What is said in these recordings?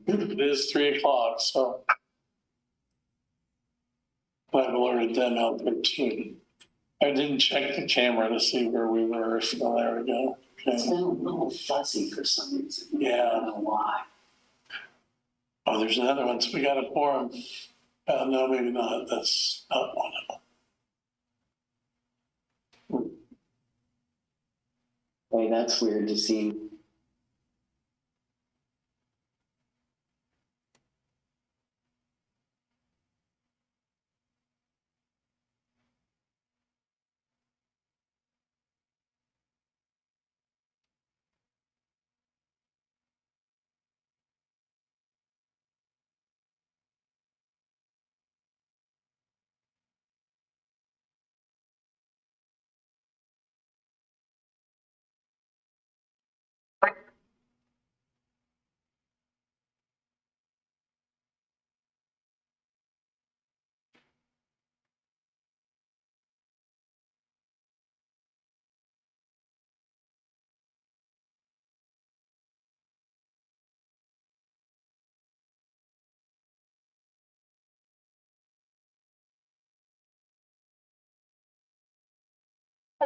It is 3 o'clock, so I've alerted them out 13. I didn't check the camera to see where we were, so there we go. Okay. It's been a little fuzzy for some reason. Yeah. I don't know why. Oh, there's another one. So we got a quorum. No, maybe not. That's not one of them. Hey, that's weird to see.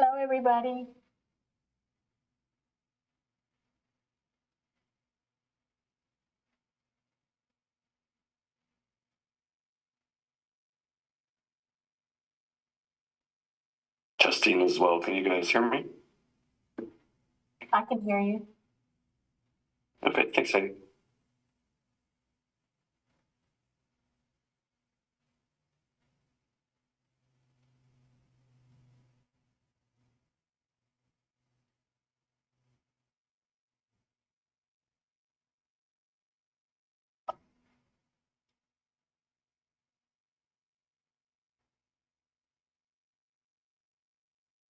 Hello, everybody. Justine as well. Can you guys hear me? I can hear you. Okay, thanks, Heidi.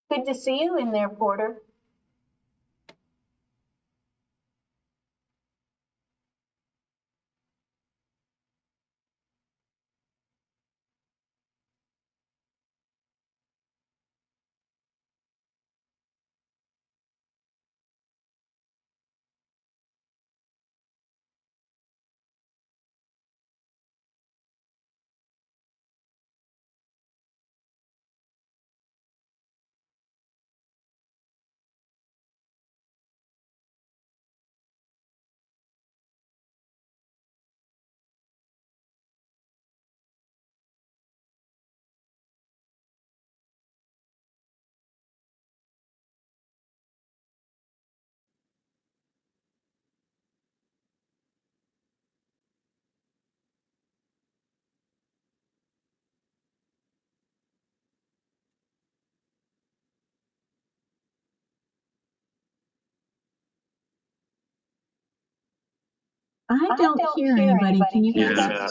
Good to see you in there, Porter. I don't hear anybody. Can you guys? Yeah.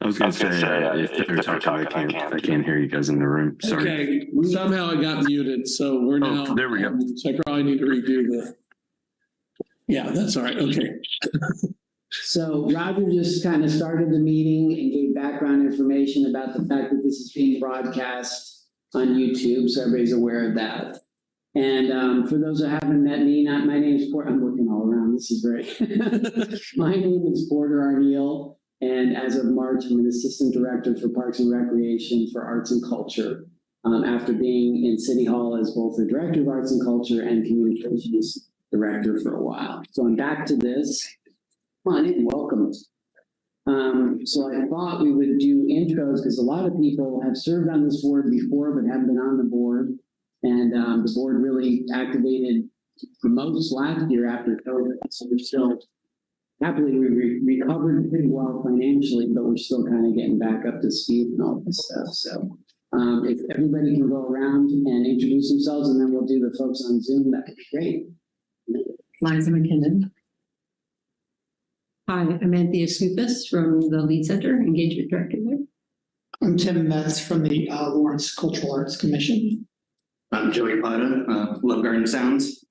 I was gonna say if they're talking, I can't hear you guys in the room. Sorry. Okay, somehow I got muted, so we're now. There we go. So I probably need to redo the. Yeah, that's all right. Okay. So Roger just kind of started the meeting and gave background information about the fact that this is being broadcast on YouTube, so everybody's aware of that. And for those who haven't met me, my name is Porter. I'm looking all around. This is great. My name is Porter Arneal, and as of March, I'm an assistant director for Parks and Recreation for Arts and Culture. After being in City Hall as both the director of Arts and Culture and communications director for a while. So I'm back to this. Come on in, welcome. So I thought we would do intros because a lot of people have served on this board before but haven't been on the board. And the board really activated the most last year after COVID. So we're still, happily, we recovered pretty well financially, but we're still kind of getting back up to speed and all this stuff. So if everybody can go around and introduce themselves, and then we'll do the folks on Zoom, that'd be great. Liza McKinnon. Hi, I'm Anthea Scoopus from the Lead Center, Engagement Director there. I'm Tim Metz from the Lawrence Cultural Arts Commission. I'm Joey Plata, Love Garden Sounds.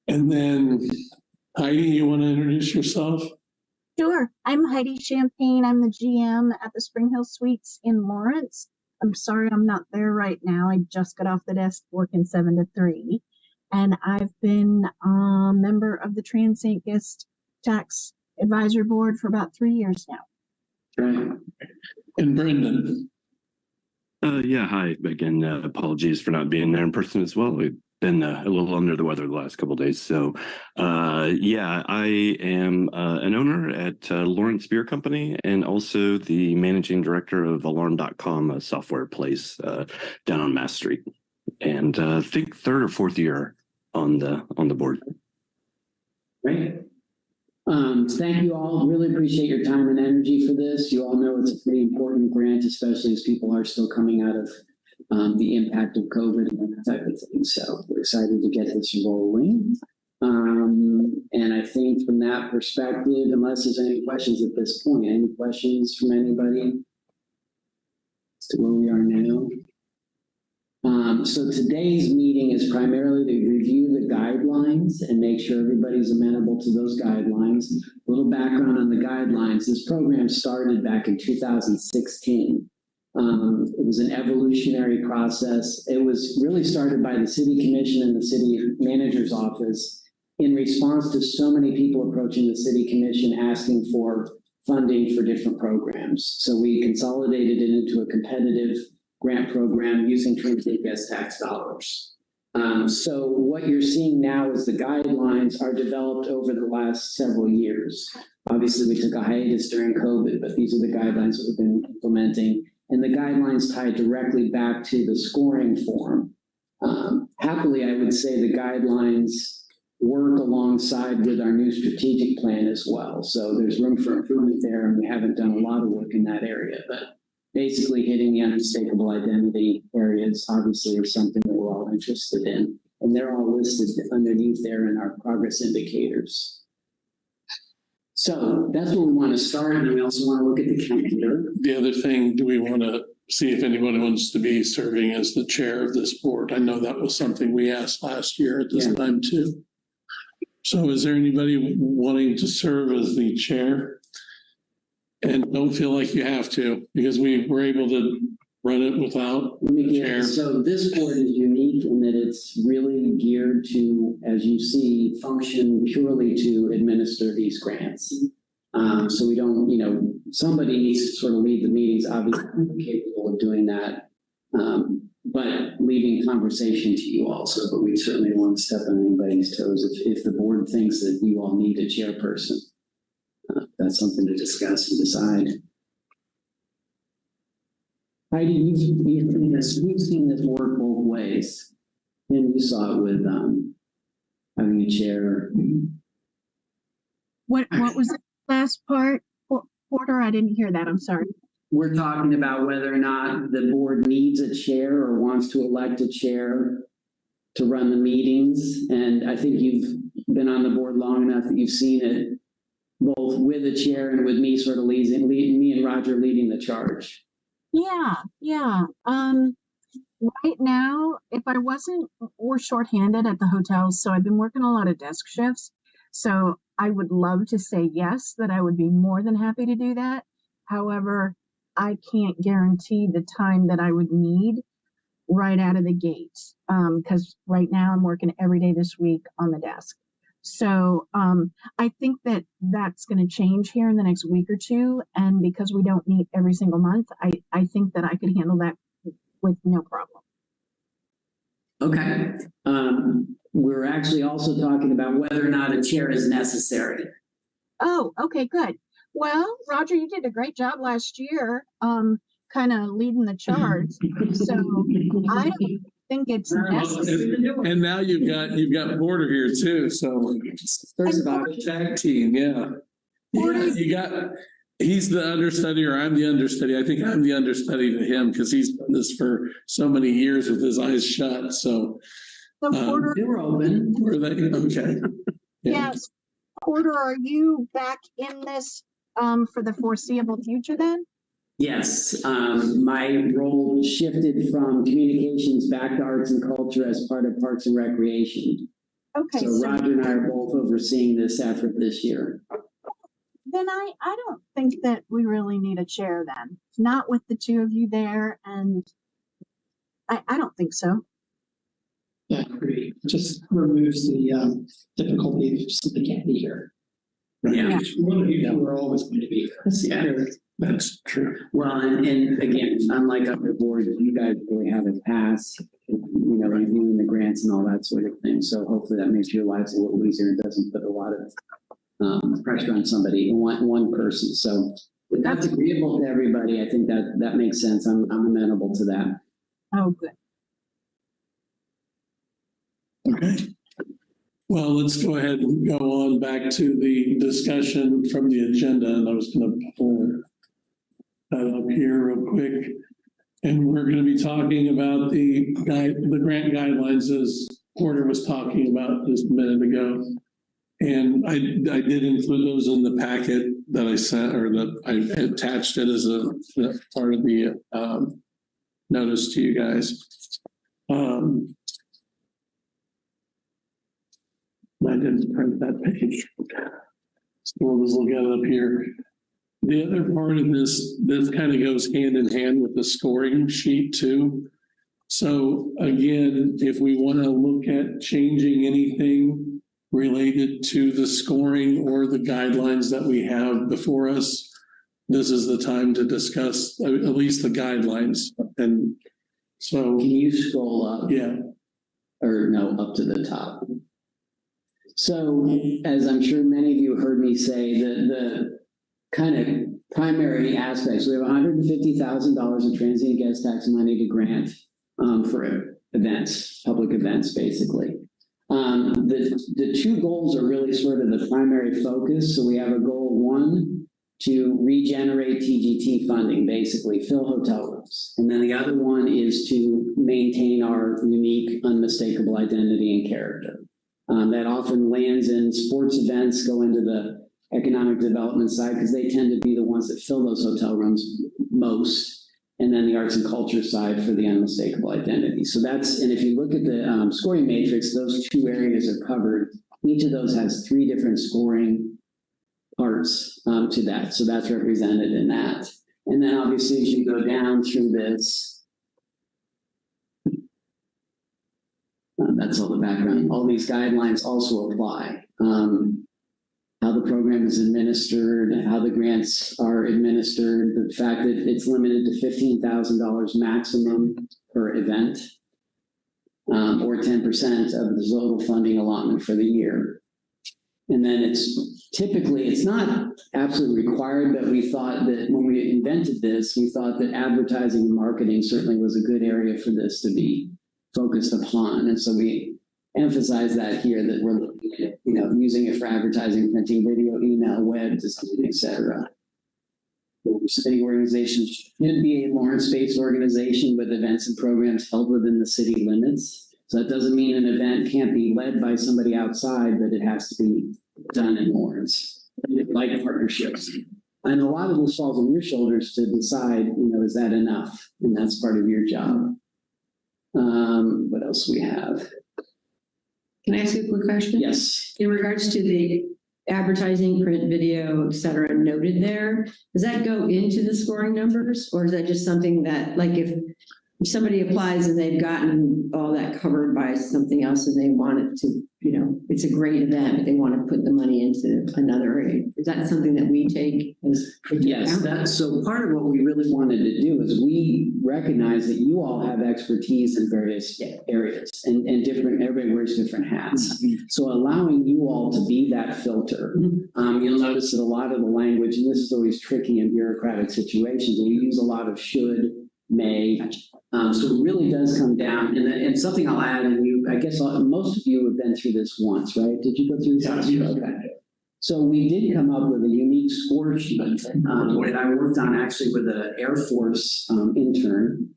And then Heidi, you want to introduce yourself? Sure. I'm Heidi Champagne. I'm the GM at the Spring Hill Suites in Lawrence. I'm sorry I'm not there right now. I just got off the desk working 7 to 3. And I've been a member of the Transient Guest Tax advisory board for about 3 years now. Right. And Brendan, Yeah, hi. Again, apologies for not being there in person as well. We've been a little under the weather the last couple of days. So, yeah, I am an owner at Lawrence Beer Company and also the managing director of Alarm.com, a software place down on Mass Street. And I think 3rd or 4th year on the board. Great. Thank you all. Really appreciate your time and energy for this. You all know it's a pretty important grant, especially as people are still coming out of the impact of COVID and that type of thing. So we're excited to get this rolling. And I think from that perspective, unless there's any questions at this point, any questions from anybody as to where we are now? So today's meeting is primarily to review the guidelines and make sure everybody's amenable to those guidelines. A little background on the guidelines. This program started back in 2016. It was an evolutionary process. It was really started by the city commission and the city manager's office in response to so many people approaching the city commission asking for funding for different programs. So we consolidated it into a competitive grant program using Transient guest tax dollars. So what you're seeing now is the guidelines are developed over the last several years. Obviously, we took a hiatus during COVID, but these are the guidelines that we've been implementing. And the guidelines tie directly back to the scoring form. Happily, I would say the guidelines work alongside with our new strategic plan as well. So there's room for improvement there, and we haven't done a lot of work in that area, but basically hitting the unmistakable identity areas obviously is something that we're all interested in. And they're all listed underneath there in our progress indicators. So that's where we want to start. And we also want to look at the calendar. the other thing, do we want to see if anybody wants to be serving as the chair of this board? I know that was something we asked last year at this time too. So is there anybody wanting to serve as the chair? And don't feel like you have to, because we were able to run it without the chair. So this board is unique in that it's really geared to, as you see, function purely to administer these grants. So we don't, somebody needs to sort of lead the meetings, obviously we're capable of doing that, but leaving conversation to you also, but we certainly don't want to step on anybody's toes if the board thinks that you all need a chairperson. That's something to discuss and decide. Heidi, you've seen this work both ways. And you saw it with having a chair. What was the last part, Porter? I didn't hear that. I'm sorry. We're talking about whether or not the board needs a chair or wants to elect a chair to run the meetings. And I think you've been on the board long enough that you've seen it both with a chair and with me sort of leading me and Roger leading the charge. Yeah. Right now, if I wasn't, we're shorthanded at the hotels, so I've been working a lot of desk shifts. So I would love to say yes, that I would be more than happy to do that. However, I can't guarantee the time that I would need right out of the gate, because right now I'm working every day this week on the desk. So I think that that's going to change here in the next week or two. And because we don't meet every single month, I think that I could handle that with no problem. Okay. We're actually also talking about whether or not a chair is necessary. Oh, okay, good. Well, Roger, you did a great job last year, kind of leading the charge. So I don't think it's necessary. And now you've got Porter here too, so First of all, tag team, yeah. He's the understudy or I'm the understudy. I think I'm the understudy to him because he's done this for so many years with his eyes shut. So Porter, they were open. were they? Okay. Yeah. yes. Porter, are you back in this for the foreseeable future then? Yes, my role shifted from communications back to arts and culture as part of Parks and Recreation. Okay. So Roger and I are both overseeing this effort this year. Then I don't think that we really need a chair then. Not with the two of you there, and I don't think so. Yeah, I agree. Just removes the difficulty if somebody can't be here. Yeah. One of you two are always going to be. Yeah. That's true. Well, and again, unlike other boards, you guys really have a pass, reviewing the grants and all that sort of thing. So hopefully that makes your lives a little easier and doesn't put a lot of pressure on somebody, one person. So if that's agreeable to everybody, I think that makes sense. I'm amenable to that. Oh, good. Okay. Well, let's go ahead and go on back to the discussion from the agenda, and I was going to pull that up here real quick. And we're going to be talking about the grant guidelines, as Porter was talking about just a minute ago. And I did include those in the packet that I sent, or that I attached it as a part of the notice to you guys. I didn't print that page. So we'll just look at it up here. The other part of this kind of goes hand in hand with the scoring sheet too. So again, if we want to look at changing anything related to the scoring or the guidelines that we have before us, this is the time to discuss at least the guidelines. And so, Can you scroll up? yeah. Or no, up to the top. So, as I'm sure many of you heard me say, the kind of primary aspects, we have $150,000 of transient guest tax money to grant for events, public events, basically. The two goals are really sort of the primary focus. So we have a goal one, to regenerate TGT funding, basically fill hotel rooms. And then the other one is to maintain our unique, unmistakable identity and character. That often lands in sports events, go into the economic development side, because they tend to be the ones that fill those hotel rooms most. And then the arts and culture side for the unmistakable identity. So that's, and if you look at the scoring matrix, those two areas are covered. Each of those has three different scoring parts to that. So that's represented in that. And then obviously as you go down through this, that's all the background. All these guidelines also apply. How the program is administered, how the grants are administered, the fact that it's limited to $15,000 maximum per event, or 10% of the total funding allotment for the year. And then it's not absolutely required, but we thought that when we invented this, we thought that advertising and marketing certainly was a good area for this to be focused upon. And so we emphasize that here, that we're looking at, using it for advertising, printing, video, email, web, design, etc. City organizations should be a Lawrence-based organization with events and programs held within the city limits. So that doesn't mean an event can't be led by somebody outside, but it has to be done in Lawrence, like partnerships. And a lot of this falls on your shoulders to decide, is that enough? And that's part of your job. What else we have? Can I ask you a quick question? Yes. In regards to the advertising, print, video, et cetera, noted there, does that go into the scoring numbers? Or is that just something that, like, if somebody applies and they've gotten all that covered by something else and they want it to, it's a great event, but they want to put the money into another area? Is that something that we take as? Yes, so part of what we really wanted to do is we recognize that you all have expertise in various areas and everybody wears different hats. So allowing you all to be that filter, you'll notice that a lot of the language, and this is always tricky in bureaucratic situations, we use a lot of should, may. So it really does come down, and something I'll add, and I guess most of you have been through this once, right? Did you go through this? Yeah. Okay. So we did come up with a unique score sheet that I worked on actually with an Air Force intern.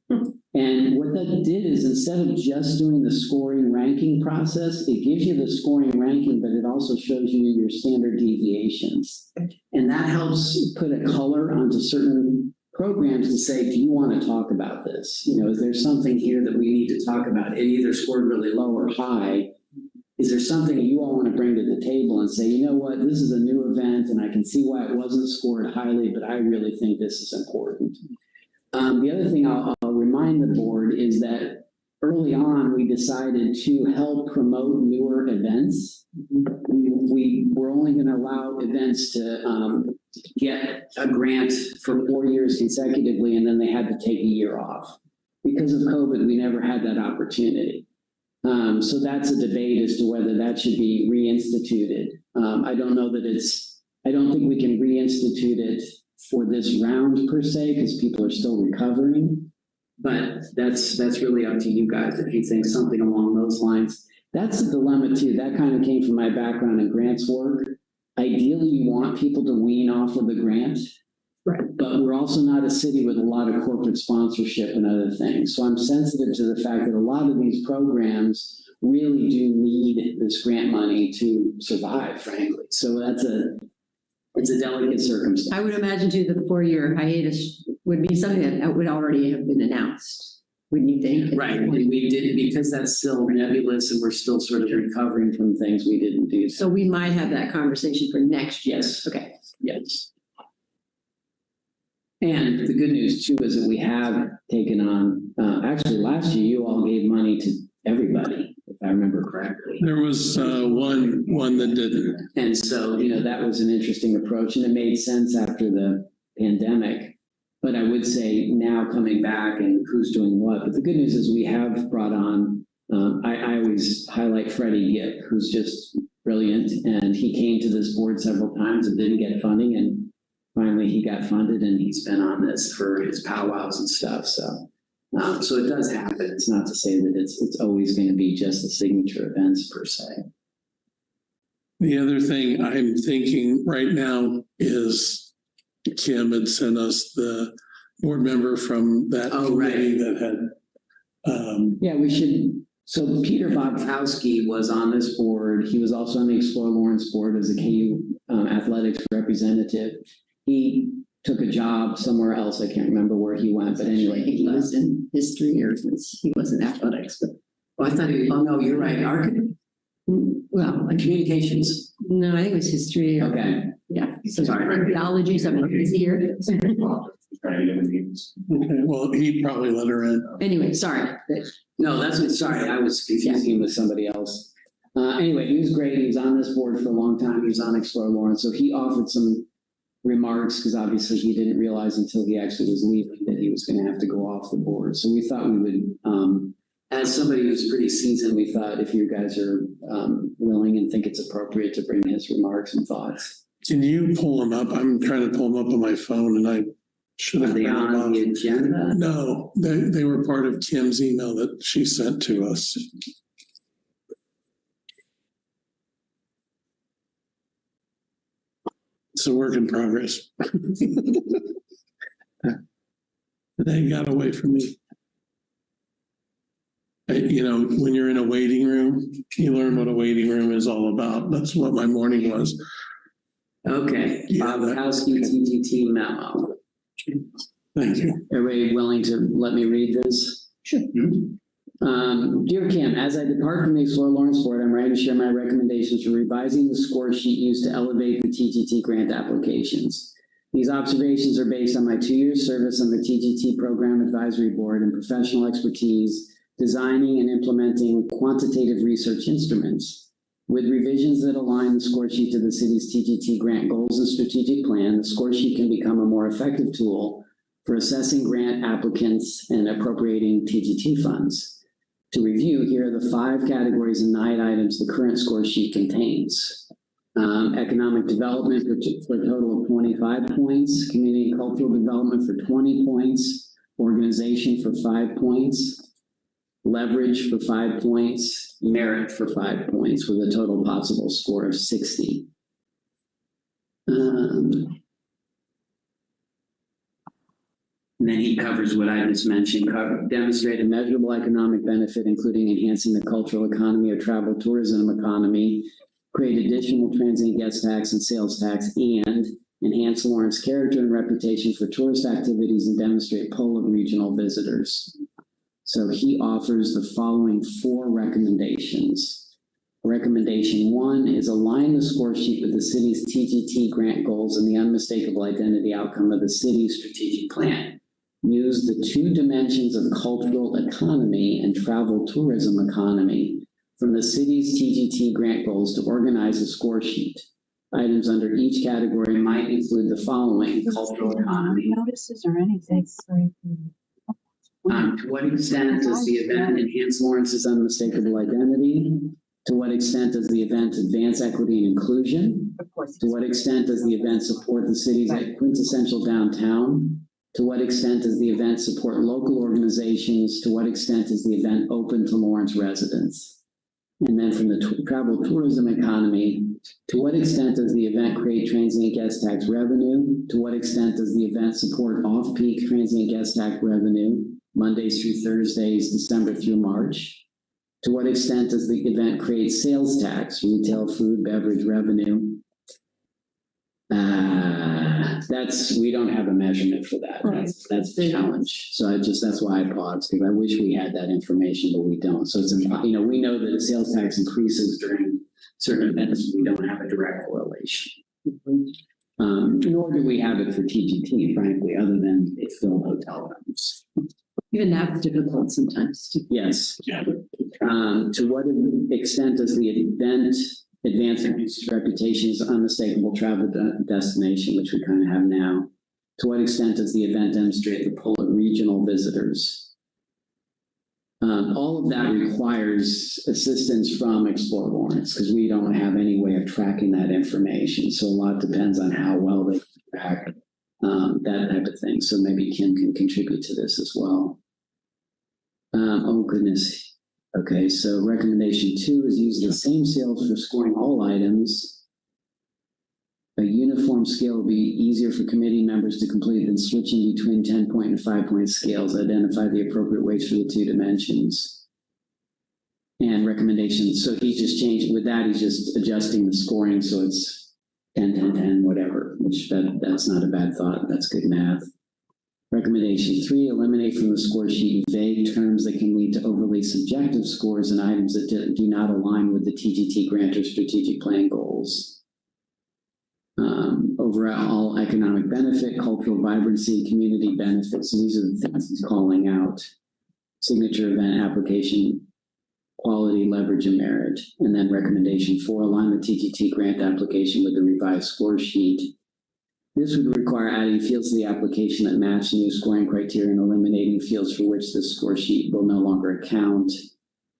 And what that did is, instead of just doing the scoring ranking process, it gives you the scoring ranking, but it also shows you your standard deviations. And that helps put a color onto certain programs to say, do you want to talk about this? Is there something here that we need to talk about? It either scored really low or high. Is there something you all want to bring to the table and say, you know what, this is a new event and I can see why it wasn't scored highly, but I really think this is important. The other thing I'll remind the board is that early on, we decided to help promote newer events. We were only going to allow events to get a grant for 4 years consecutively, and then they had to take a year off. Because of COVID, we never had that opportunity. So that's a debate as to whether that should be reinstituted. I don't know that I don't think we can reinstitute it for this round per se, because people are still recovering. But that's really up to you guys if you think something along those lines. That's a dilemma too. That kind of came from my background in grants work. Ideally, you want people to wean off of the grant. Right. But we're also not a city with a lot of corporate sponsorship and other things. So I'm sensitive to the fact that a lot of these programs really do need this grant money to survive, frankly. So it's a delicate circumstance. I would imagine too, the 4-year hiatus would be something that would already have been announced, wouldn't you think? Right, and we did, because that's still nebulous and we're still sort of recovering from things we didn't do. So we might have that conversation for next year. Yes. Okay. Yes. And the good news too is that we have taken on, actually last year, you all gave money to everybody, if I remember correctly. There was one that didn't. And so, that was an interesting approach, and it made sense after the pandemic. But I would say now coming back and who's doing what. But the good news is we have brought on, I always highlight Freddie Gitt, who's just brilliant. And he came to this board several times and didn't get funding. And finally he got funded, and he's been on this for his powwows and stuff. So it does happen. It's not to say that it's always going to be just the signature events per se. The other thing I'm thinking right now is Kim had sent us the board member from that committee that had. Yeah, we should. So Peter Bobkowski was on this board. He was also on the Explore Lawrence board as a KU athletics representative. He took a job somewhere else. I can't remember where he went, but anyway, He was in history, or he wasn't athletics, but I thought, no, you're right. well, like Communications. no, I think it was history. Okay. Yeah. So Sorry. theology, something is here. Okay, well, he probably let her in. Anyway, sorry. No, sorry, I was confusing him with somebody else. Anyway, he was great. He was on this board for a long time. He was on Explore Lawrence. So he offered some remarks, because obviously he didn't realize until he actually was leaving that he was going to have to go off the board. So we thought we would, as somebody who's pretty seasoned, we thought if you guys are willing and think it's appropriate to bring his remarks and thoughts. Can you pull them up? I'm trying to pull them up on my phone, and I should have. Are they printed them on the off. agenda? No, they were part of Kim's email that she sent to us. It's a work in progress. They got away from me. When you're in a waiting room, you learn what a waiting room is all about. That's what my morning was. Okay, Yeah, Bobkowski TTT memo. Thank you. Everybody willing to let me read this? Sure. Dear Kim, as I depart from the Explore Lawrence board, I'm writing to share my recommendations for revising the score sheet used to elevate the TTT grant applications. These observations are based on my 2 years service on the TTT program advisory board and professional expertise designing and implementing quantitative research instruments. With revisions that align the score sheet to the city's TTT grant goals and strategic plan, the score sheet can become a more effective tool for assessing grant applicants and appropriating TTT funds. To review, here are the 5 categories and 9 items the current score sheet contains. Economic development for a total of 25 points, community and cultural development for 20 points, organization for 5 points, leverage for 5 points, merit for 5 points, with a total possible score of 60. And then he covers what I just mentioned, demonstrate a measurable economic benefit, including enhancing the cultural economy or travel tourism economy, create additional transient guest tax and sales tax, and enhance Lawrence character and reputation for tourist activities and demonstrate pull of regional visitors. So he offers the following 4 recommendations. Recommendation 1 is align the score sheet with the city's TTT grant goals and the unmistakable identity outcome of the city's strategic plan. use the two dimensions of cultural economy and travel tourism economy from the city's TGT grant goals to organize a score sheet. Items under each category might include the following: cultural economy. Notices or anything. To what extent does the event enhance Lawrence's unmistakable identity? To what extent does the event advance equity and inclusion? To what extent does the event support the city's quintessential downtown? To what extent does the event support local organizations? To what extent is the event open to Lawrence residents? And then from the travel tourism economy, to what extent does the event create transient guest tax revenue? To what extent does the event support off-peak transient guest tax revenue, Mondays through Thursdays, December through March? To what extent does the event create sales tax, retail, food, beverage revenue? We don't have a measurement for that. That's the challenge. So that's why I paused, because I wish we had that information, but we don't. So it's, we know that sales tax increases during certain events. We don't have a direct correlation. Nor do we have it for TGT, frankly, other than it filled hotel rooms. Even that's difficult sometimes. Yes. To what extent does the event advance its reputation as unmistakable travel destination, which we kind of have now? To what extent does the event demonstrate the pull of regional visitors? All of that requires assistance from Explore Lawrence, because we don't have any way of tracking that information. So a lot depends on how well they track that type of thing. So maybe Kim can contribute to this as well. Oh goodness. Okay, so recommendation 2 is use the same scales for scoring all items. A uniform scale will be easier for committee members to complete than switching between 10-point and 5-point scales. Identify the appropriate weights for the two dimensions. And recommendations. So he just changed with that. He's just adjusting the scoring. So it's 10, 10, 10, whatever, which that's not a bad thought. That's good math. Recommendation 3, eliminate from the score sheet vague terms that can lead to overly subjective scores and items that do not align with the TGT grant or strategic plan goals. Overall economic benefit, cultural vibrancy, community benefits. These are the things he's calling out. Signature event application, quality, leverage, and merit. And then recommendation 4, align the TGT grant application with the revised score sheet. This would require adding fields to the application that match new scoring criteria and eliminating fields for which this score sheet will no longer account.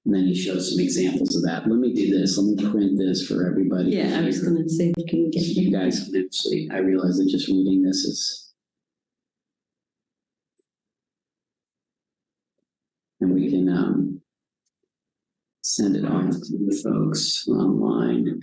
And then he shows some examples of that. Let me do this. Let me print this for everybody. Yeah, I was going to say, can we get You guys can actually, I realize that just reading this is. And we can send it off to the folks online.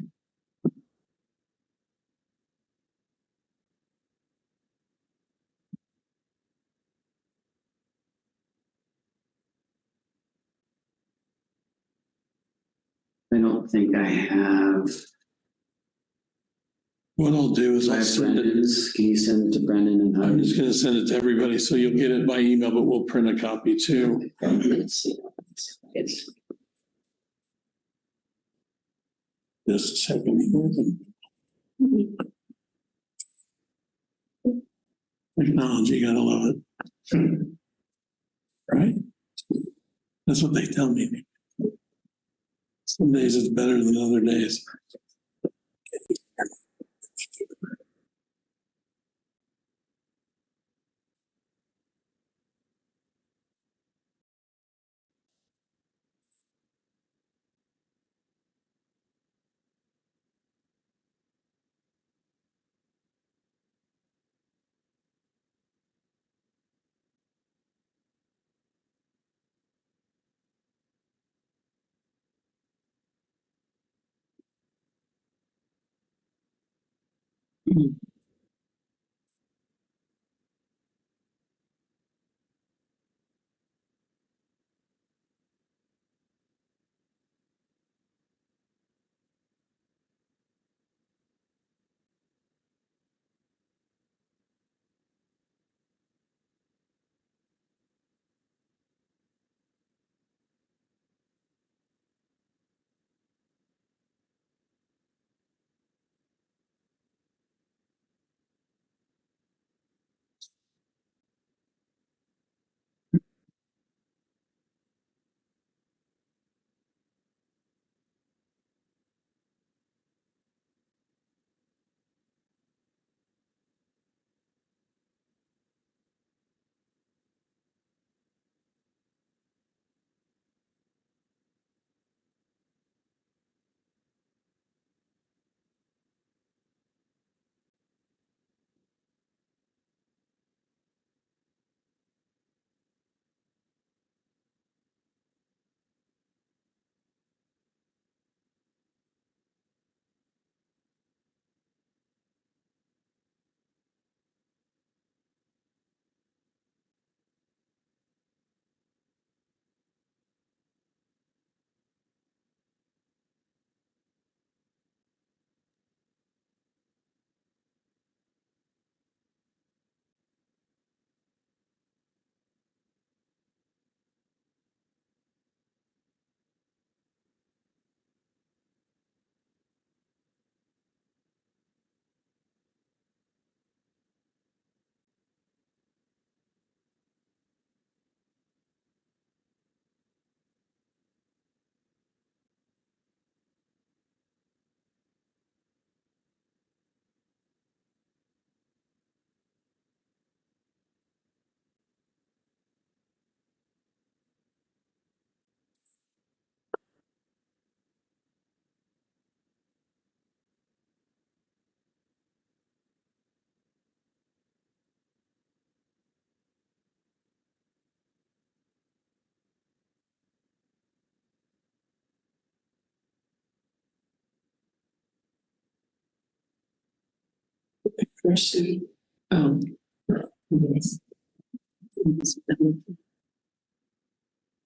I don't think I have. What I'll do is I'll send it. Brendan's. Can you send it to Brendan and I'm just gonna send it to everybody, so you'll get it by email, but we'll print a copy too. Let's see. It's Just a second. Technology, gotta love it. Right? That's what they tell me. Some days it's better than other days.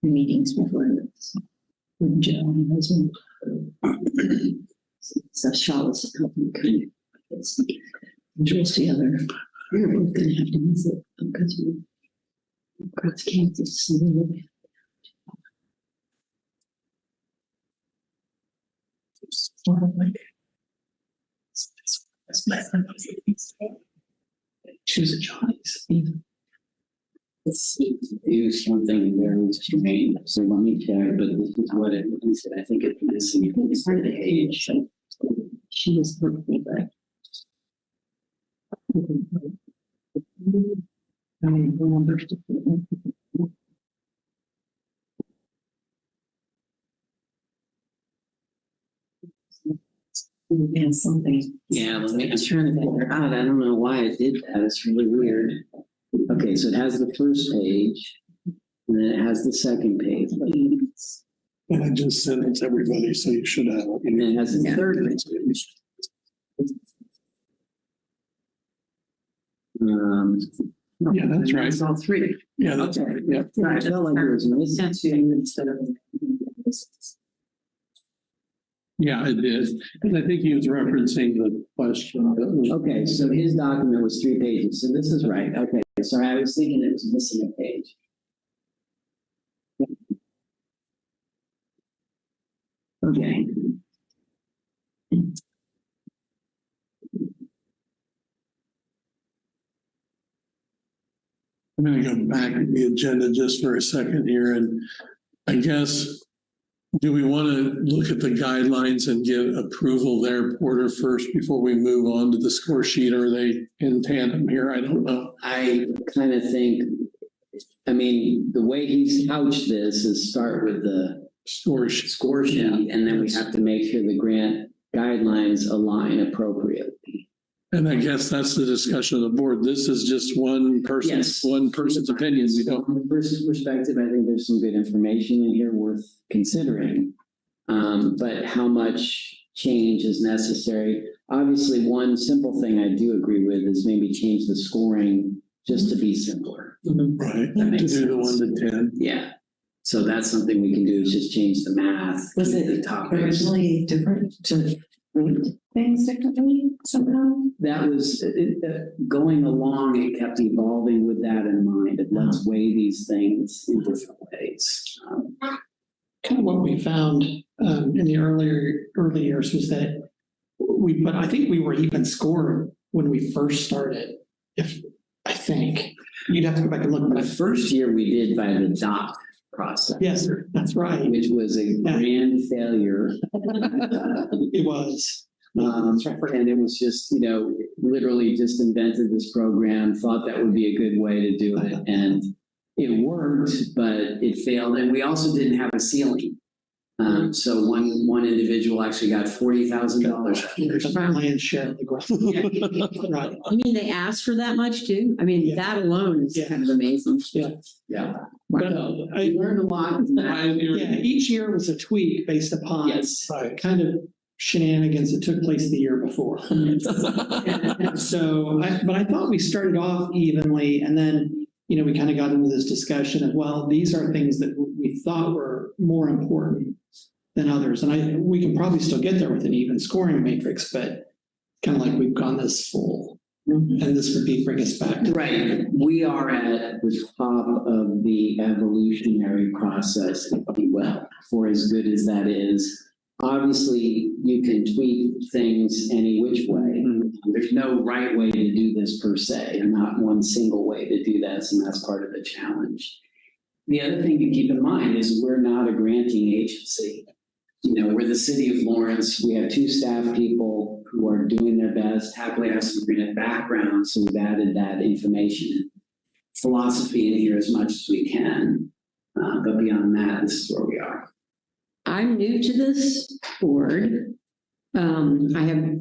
Meetings before this. With Joe and my husband. So Charlotte's company. It's Joe's together. We're both gonna have to miss it because we across Kansas. Choose a choice. Let's do something very strange. So let me check, but this is what it said. I think it's missing part of the age. She was perfectly back. And something. Yeah, I'm trying to figure out. I don't know why it did that. It's really weird. Okay, so it has the first page, and then it has the second page. And I just sent it to everybody, so you should have it. And then it has the third page. Yeah, that's right. It's all three. Yeah, that's right. Yeah. I felt like it was missing. Instead of. Yeah, it is. And I think he was referencing the question. That was, Okay, so his document was 3 pages, so this is right. Okay, sorry, I was thinking it was missing a page. Okay. I'm going to go back to the agenda just for a second here. And I guess, do we want to look at the guidelines and get approval there, Porter, first before we move on to the score sheet? Or are they in tandem here? I don't know. I kind of think, I mean, the way he's couched this is start with the Score sheet. score sheet, and then we have to make sure the grant guidelines align appropriately. And I guess that's the discussion of the board. This is just one person's opinion. We don't. From a person's perspective, I think there's some good information in here worth considering. But how much change is necessary? Obviously, one simple thing I do agree with is maybe change the scoring just to be simpler. Right. That To makes do the sense. 1 to 10. Yeah. So that's something we can do is just change the math. Was keep it the topics. originally different to read things differently somehow? That was going along, it kept evolving with that in mind. And let's weigh these things in different ways. Kind of what we found in the early years was that but I think we were even scored when we first started. I think you'd have to go back and look, but The first year we did by the dot process. yes, that's right. Which was a grand failure. It was. And it was just, literally just invented this program, thought that would be a good way to do it. And it worked, but it failed. And we also didn't have a ceiling. So one individual actually got $40,000. Lion's share of the grant. Right. You mean they asked for that much too? I mean, Yeah. that alone is kind of amazing. Yeah. But We learned a lot from that. yeah, each year was a tweak based upon Yes. kind of shenanigans that took place the year before. But I thought we started off evenly, and then, we kind of got into this discussion of, well, these are things that we thought were more important than others. And we can probably still get there with an even scoring matrix, but kind of like we've gone this full. And this would bring us back to. Right, we are at the top of the evolutionary process, if you will, for as good as that is. Obviously, you can tweak things any which way. There's no right way to do this per se, and not one single way to do this, and that's part of the challenge. The other thing to keep in mind is we're not a granting agency. We're the city of Lawrence. We have 2 staff people who are doing their best, happily have some grant background, so we've added that information and philosophy in here as much as we can. But beyond that, this is where we are. I'm new to this board. I have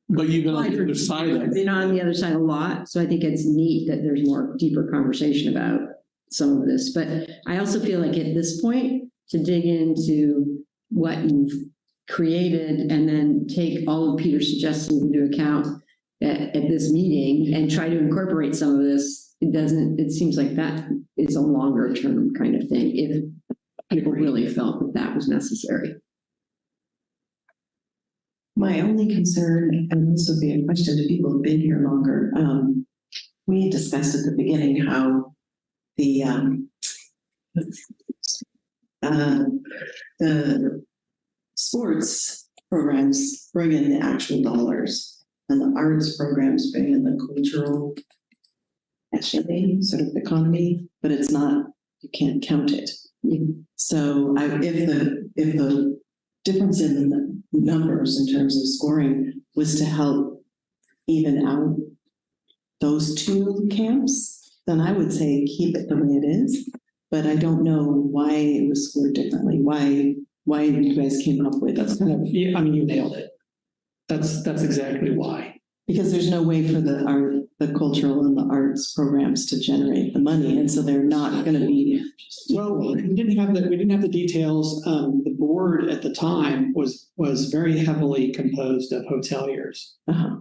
But you've been on the other side of it. been on the other side a lot, so I think it's neat that there's more deeper conversation about some of this. But I also feel like at this point, to dig into what you've created and then take all of Peter's suggestions into account, at this meeting and try to incorporate some of this, it seems like that is a longer term kind of thing, if people really felt that that was necessary. My only concern, and this would be a question to people who've been here longer, we discussed at the beginning how the sports programs bring in the actual dollars, and the arts programs bring in the cultural sort of economy, but it's not, you can't count it. So if the difference in the numbers in terms of scoring was to help even out those two camps, then I would say keep it the way it is. But I don't know why it was scored differently. Why you guys came up with That's kind of, yeah, I mean, you nailed it. That's exactly why. because there's no way for the cultural and the arts programs to generate the money, and so they're not going to be. Well, we didn't have the details. The board at the time was very heavily composed of hoteliers. Uh-huh.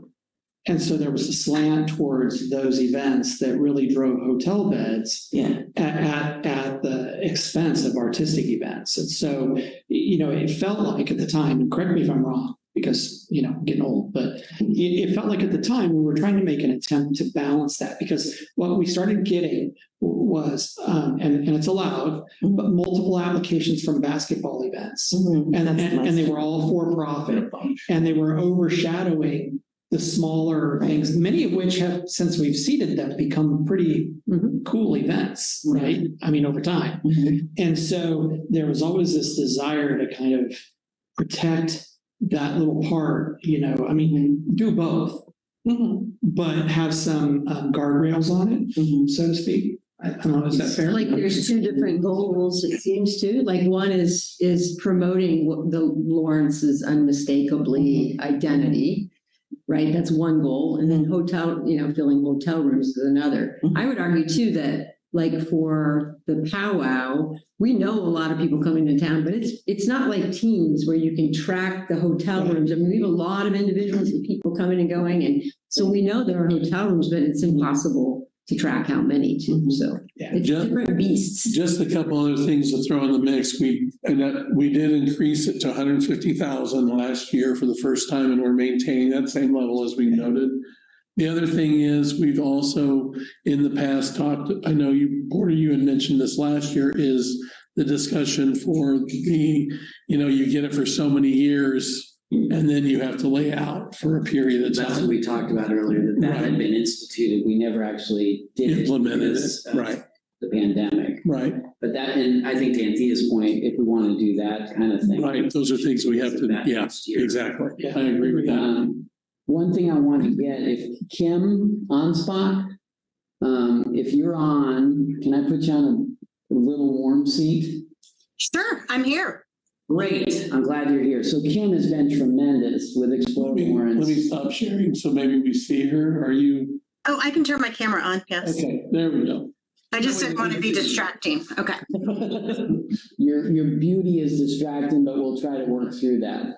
And so there was a slant towards those events that really drove hotel beds at the expense of artistic events. And so, it felt like at the time, and correct me if I'm wrong, because, I'm getting old, but it felt like at the time we were trying to make an attempt to balance that, because what we started getting was, and it's allowed, but multiple applications from basketball events. Mm-hmm. And they were all for profit, and they were overshadowing the smaller things, many of which have, since we've seeded them, become pretty cool events, right? I mean, over time. Mm-hmm. And so there was always this desire to kind of protect that little part, do both, but have some guardrails on it, so to speak. I don't know, is that fair? Like there's two different goals, it seems to. Like one is promoting the Lawrence's unmistakably identity. Right, that's one goal, and then filling hotel rooms is another. I would argue too that, like for the powwow, we know a lot of people coming to town, but it's not like teams where you can track the hotel rooms. I mean, we have a lot of individuals and people coming and going, and so we know there are hotel rooms, but it's impossible to track how many too. So it's different beasts. Just a couple other things to throw in the mix. We did increase it to 150,000 last year for the first time, and we're maintaining that same level as we noted. The other thing is we've also in the past talked, I know you had mentioned this last year, is the discussion for you get it for so many years and then you have to lay out for a period of time. That's what we talked about earlier, that had been instituted. We never actually implemented it. Right. The pandemic. Right. But that, and I think to Anthea's point, if we want to do that kind of thing. Right. Those are things we have to, exactly. Yeah. I agree with that. One thing I want to get, if Kim Onspach, if you're on, can I put you on a little warm seat? Sure, I'm here. Great. I'm glad you're here. So Kim has been tremendous with Explore Lawrence. Let me stop sharing so maybe we see her. Are you? Oh, I can turn my camera on, yes. Okay, there we go. I just didn't want to be distracting. Okay. Your beauty is distracting, but we'll try to work through that.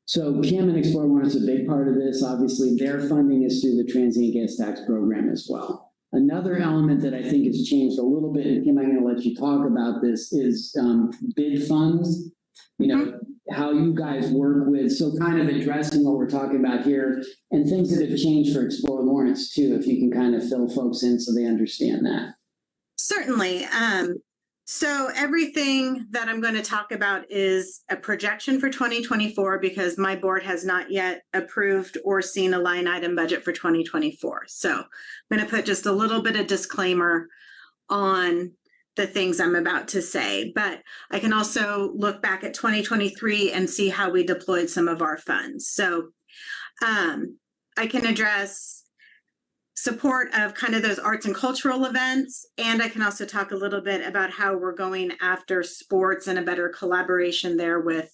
So Kim and Explore Lawrence is a big part of this. Obviously, their funding is through the Transient Guest Tax Program as well. Another element that I think has changed a little bit, and Kim, I'm going to let you talk about this, is bid funds. How you guys work with, so kind of addressing what we're talking about here and things that have changed for Explore Lawrence too, if you can kind of fill folks in so they understand that. Certainly. So everything that I'm going to talk about is a projection for 2024 because my board has not yet approved or seen a line item budget for 2024. So I'm going to put just a little bit of disclaimer on the things I'm about to say, but I can also look back at 2023 and see how we deployed some of our funds. So I can address support of kind of those arts and cultural events. And I can also talk a little bit about how we're going after sports and a better collaboration there with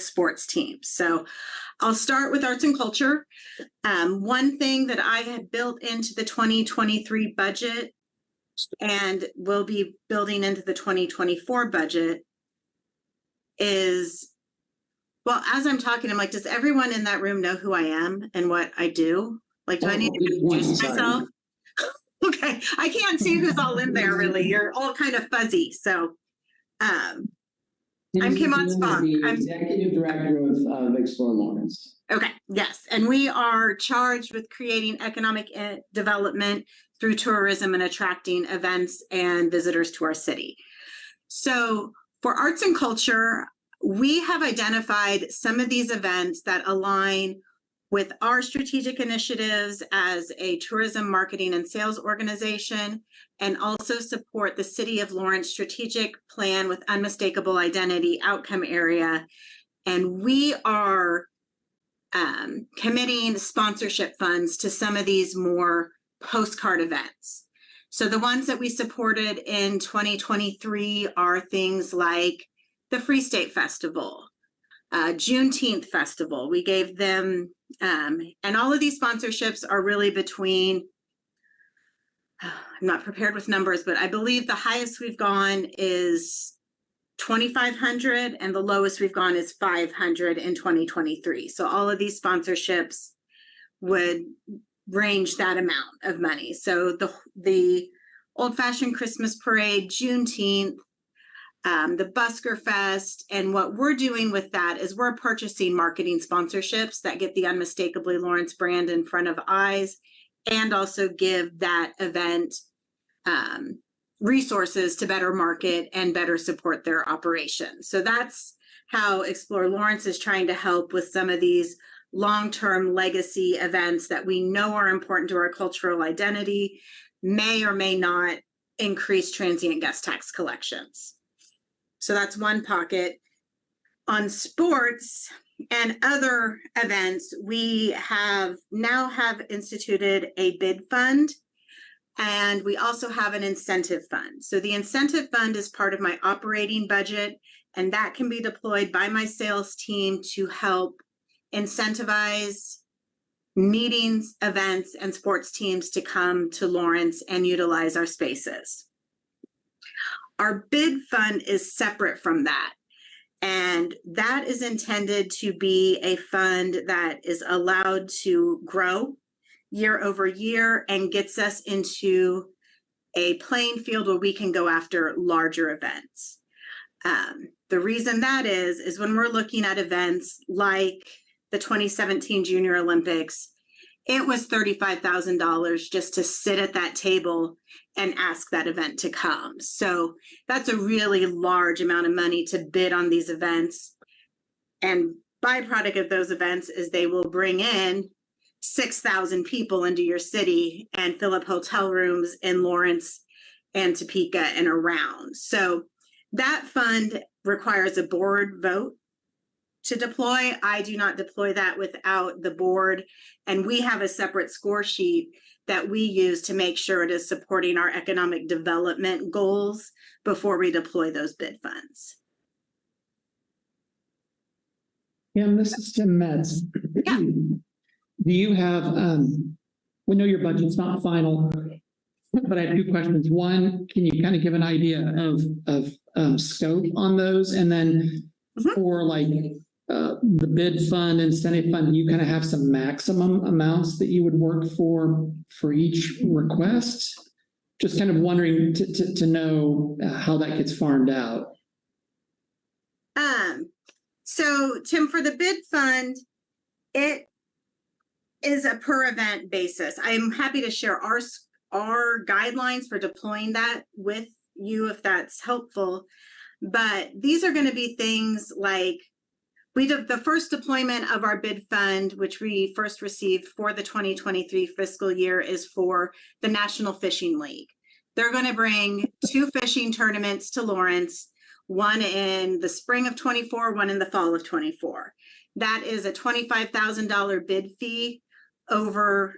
sports teams. So I'll start with arts and culture. One thing that I had built into the 2023 budget and will be building into the 2024 budget is Well, as I'm talking, I'm like, does everyone in that room know who I am and what I do? Like, do I need to Good point, introduce sorry. myself? Okay, I can't see who's all in there really. You're all kind of fuzzy. So I'm Kim on Spock. The I'm executive director of Explore Lawrence. okay, yes. And we are charged with creating economic development through tourism and attracting events and visitors to our city. So for arts and culture, we have identified some of these events that align with our strategic initiatives as a tourism marketing and sales organization, and also support the City of Lawrence strategic plan with unmistakable identity outcome area. And we are committing sponsorship funds to some of these more postcard events. So the ones that we supported in 2023 are things like the Free State Festival, Juneteenth Festival. We gave them, and all of these sponsorships are really between, I'm not prepared with numbers, but I believe the highest we've gone is 2,500 and the lowest we've gone is 500 in 2023. So all of these sponsorships would range that amount of money. So the Old Fashioned Christmas Parade, Juneteenth, the Busker Fest, and what we're doing with that is we're purchasing marketing sponsorships that get the Unmistakably Lawrence brand in front of eyes, and also give that event resources to better market and better support their operations. So that's how Explore Lawrence is trying to help with some of these long-term legacy events that we know are important to our cultural identity, may or may not increase transient guest tax collections. So that's one pocket. On sports and other events, we now have instituted a bid fund, and we also have an incentive fund. So the incentive fund is part of my operating budget, and that can be deployed by my sales team to help incentivize meetings, events, and sports teams to come to Lawrence and utilize our spaces. Our bid fund is separate from that, and that is intended to be a fund that is allowed to grow year over year and gets us into a playing field where we can go after larger events. The reason that is when we're looking at events like the 2017 Junior Olympics, it was $35,000 just to sit at that table and ask that event to come. So that's a really large amount of money to bid on these events. And byproduct of those events is they will bring in 6,000 people into your city and fill up hotel rooms in Lawrence and Topeka and around. So that fund requires a board vote to deploy. I do not deploy that without the board, and we have a separate score sheet that we use to make sure it is supporting our economic development goals before we deploy those bid funds. Kim, this is Tim Metz. Yeah. Do you have, we know your budget's not final, but I have two questions. One, can you kind of give an idea of scope on those? And then for like the bid fund, incentive fund, you kind of have some maximum amounts that you would work for each request? Just kind of wondering to know how that gets farmed out. So Tim, for the bid fund, it is a per event basis. I'm happy to share our guidelines for deploying that with you if that's helpful. But these are going to be things like we did the first deployment of our bid fund, which we first received for the 2023 fiscal year, is for the National Fishing League. They're going to bring 2 fishing tournaments to Lawrence, one in the spring of 24, one in the fall of 24. That is a $25,000 bid fee over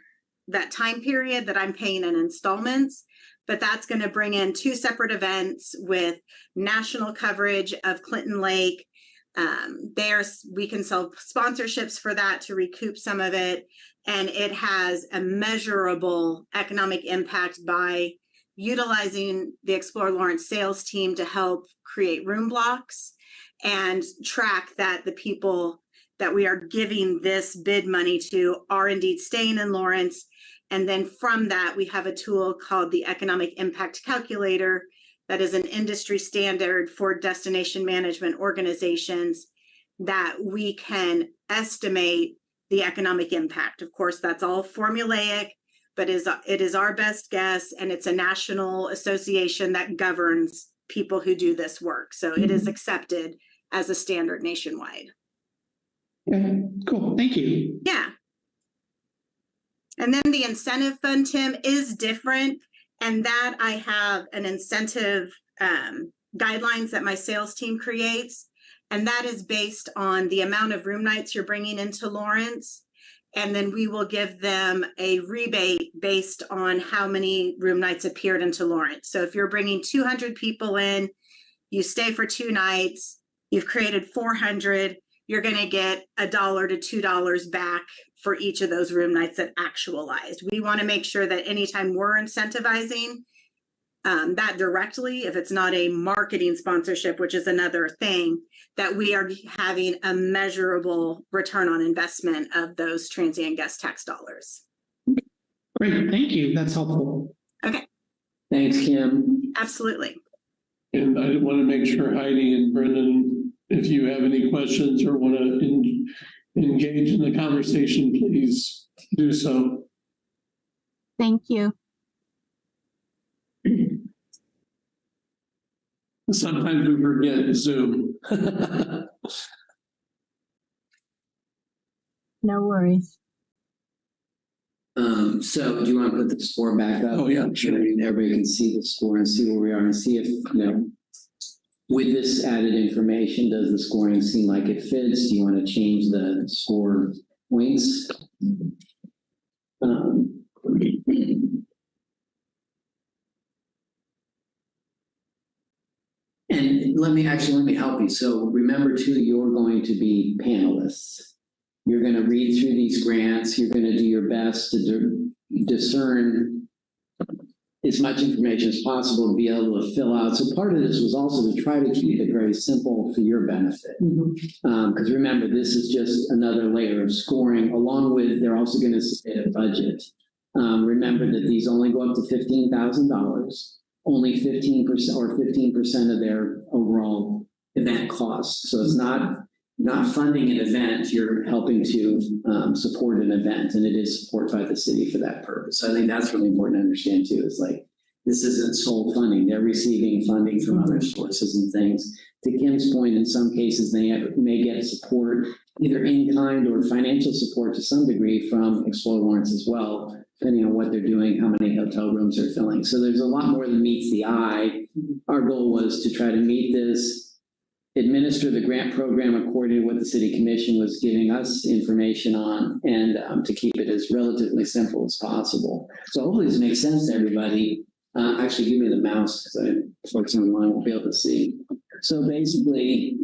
that time period that I'm paying in installments. But that's going to bring in 2 separate events with national coverage of Clinton Lake. We can sell sponsorships for that to recoup some of it. And it has a measurable economic impact by utilizing the Explore Lawrence sales team to help create room blocks and track that the people that we are giving this bid money to are indeed staying in Lawrence. And then from that, we have a tool called the Economic Impact Calculator that is an industry standard for destination management organizations that we can estimate the economic impact. Of course, that's all formulaic, but it is our best guess, and it's a national association that governs people who do this work. So it is accepted as a standard nationwide. Okay, cool. Thank you. Yeah. And then the incentive fund, Tim, is different. And that I have an incentive guidelines that my sales team creates. And that is based on the amount of room nights you're bringing into Lawrence. And then we will give them a rebate based on how many room nights appeared into Lawrence. So if you're bringing 200 people in, you stay for 2 nights, you've created 400, you're going to get $1 to $2 back for each of those room nights that actualized. We want to make sure that anytime we're incentivizing that directly, if it's not a marketing sponsorship, which is another thing, that we are having a measurable return on investment of those transient guest tax dollars. Great, thank you. That's helpful. Okay. Thanks, Kim. Absolutely. And I want to make sure Heidi and Brendan, if you have any questions or want to engage in the conversation, please do so. Thank you. Sometimes we forget Zoom. No worries. So do you want to put the score back up? Oh, yeah, sure. Everybody can see the score and see where we are and see if, with this added information, does the scoring seem like it fits? Do you want to change the score points? And let me help you. So remember too, you're going to be panelists. You're going to read through these grants. You're going to do your best to discern as much information as possible to be able to fill out. So part of this was also to try to keep it very simple for your benefit. Because remember, this is just another layer of scoring, along with they're also going to submit a budget. Remember that these only go up to $15,000, only 15% or 15% of their overall event costs. So it's not funding an event, you're helping to support an event, and it is supported by the city for that purpose. So I think that's really important to understand too, is like, this isn't sole funding. They're receiving funding from other sources and things. To Kim's point, in some cases, they may get support, either in kind or financial support to some degree from Explore Lawrence as well, depending on what they're doing, how many hotel rooms they're filling. So there's a lot more than meets the eye. Our goal was to try to meet this, administer the grant program according to what the city commission was giving us information on, and to keep it as relatively simple as possible. So hopefully this makes sense to everybody. Actually, give me the mouse because folks online won't be able to see. So basically,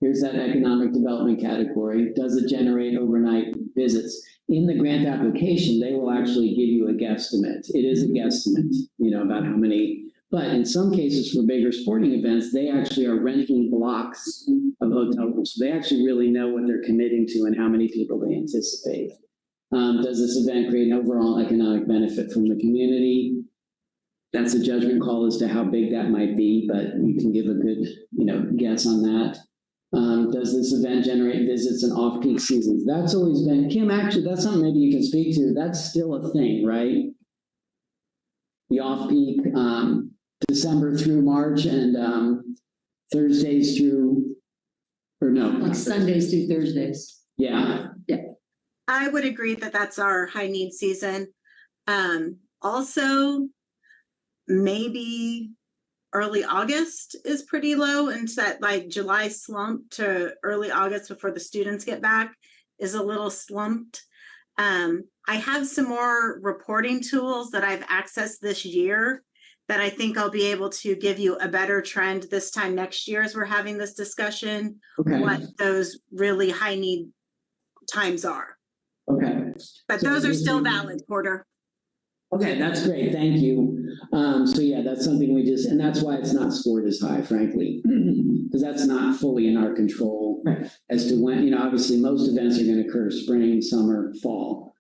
here's that economic development category. Does it generate overnight visits? In the grant application, they will actually give you a guesstimate. It is a guesstimate, about how many. But in some cases, for bigger sporting events, they actually are renting blocks of hotel rooms. So they actually really know what they're committing to and how many people they anticipate. Does this event create an overall economic benefit from the community? That's a judgment call as to how big that might be, but you can give a good, guess on that. Does this event generate visits in off-peak seasons? That's always been, Kim, actually, that's something maybe you can speak to. That's still a thing, right? The off-peak, December through March and Thursdays through, or no. Like Sundays through Thursdays. Yeah. Yeah. I would agree that that's our high need season. Also, maybe early August is pretty low, and that like July slump to early August before the students get back is a little slumped. I have some more reporting tools that I've accessed this year that I think I'll be able to give you a better trend this time next year as we're having this discussion, Okay. what those really high need times are. Okay. But So those are this still is- valid, Porter. Okay, that's great. Thank you. So yeah, that's something we just, and that's why it's not scored as high, frankly, because that's not fully in our control Right. as to when, obviously most events are going to occur spring, summer, fall,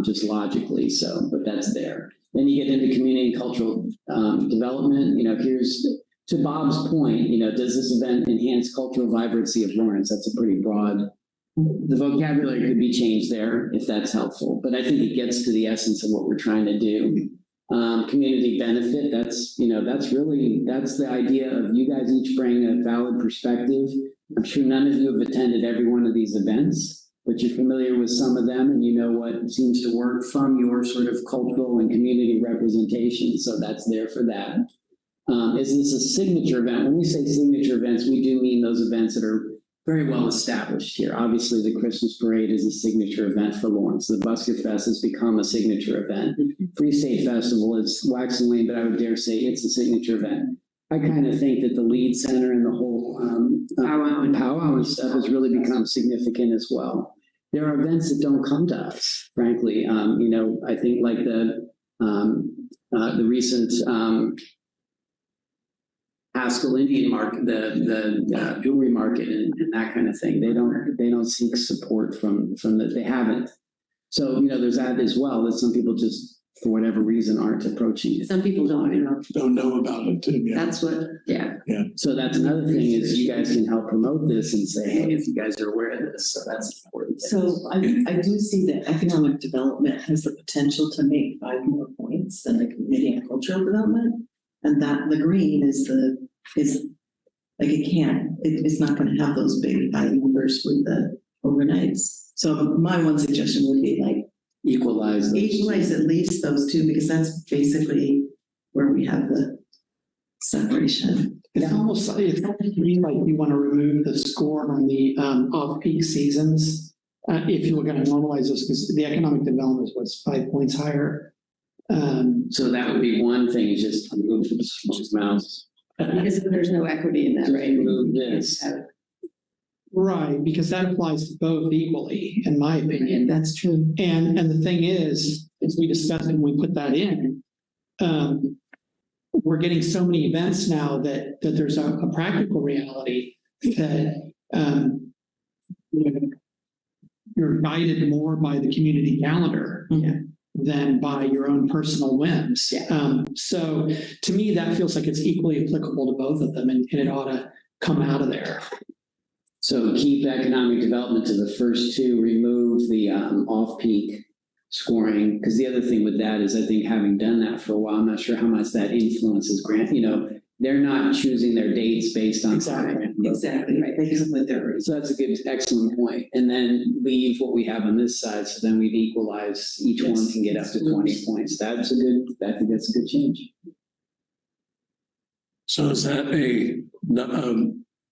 just logically. So, but that's there. Then you get into community and cultural development. Here's to Bob's point, does this event enhance cultural vibrancy of Lawrence? That's a pretty broad. The vocabulary could be changed there if that's helpful, but I think it gets to the essence of what we're trying to do. Community benefit, that's the idea of you guys each bring a valid perspective. I'm sure none of you have attended every one of these events, but you're familiar with some of them and you know what seems to work from your sort of cultural and community representation. So that's there for that. Is this a signature event? When we say signature events, we do mean those events that are very well established here. Obviously, the Christmas Parade is a signature event for Lawrence. The Busker Fest has become a signature event. Free State Festival is wax and wane, but I would dare say it's a signature event. I kind of think that the Lead Center and the whole powwow and stuff has really become significant as well. There are events that don't come to us, frankly. I think like the recent Haskell Indian market, the jewelry market, and that kind of thing. They don't seek support from that. They haven't. So there's that as well. That some people just for whatever reason aren't approaching it. Some people Don't know about it too. Yeah. That's what, yeah. So that's another thing is you guys can help promote this and say, hey, if you guys are aware of this, so that's important. So I do see that economic development has the potential to make 5 more points than the community and cultural development. And that the green is like it's not going to have those big high numbers with the overnights. So my one suggestion would be like equalize at least those two, because that's basically where we have the separation. It's almost to me like you want to remove the score on the off-peak seasons. If you were going to normalize this, because the economic development is 5 points higher. So that would be one thing, is just remove mouse. Because there's no equity in that, right? Remove this. Right, because that applies to both equally, in my opinion. That's true. And the thing is, as we discussed and we put that in, we're getting so many events now that there's a practical reality that you're guided more by the community calendar. Than by your own personal whims. So to me, that feels like it's equally applicable to both of them, and it ought to come out of there. So keep economic development to the first two, remove the off-peak scoring, because the other thing with that is I think having done that for a while, I'm not sure how much that influences grant, they're not choosing their dates based on Exactly, right. They just put their. So that's a good, excellent point. And then leave what we have on this side. So then we've equalized, each one can get up to 20 points. I think that's a good change. So is that a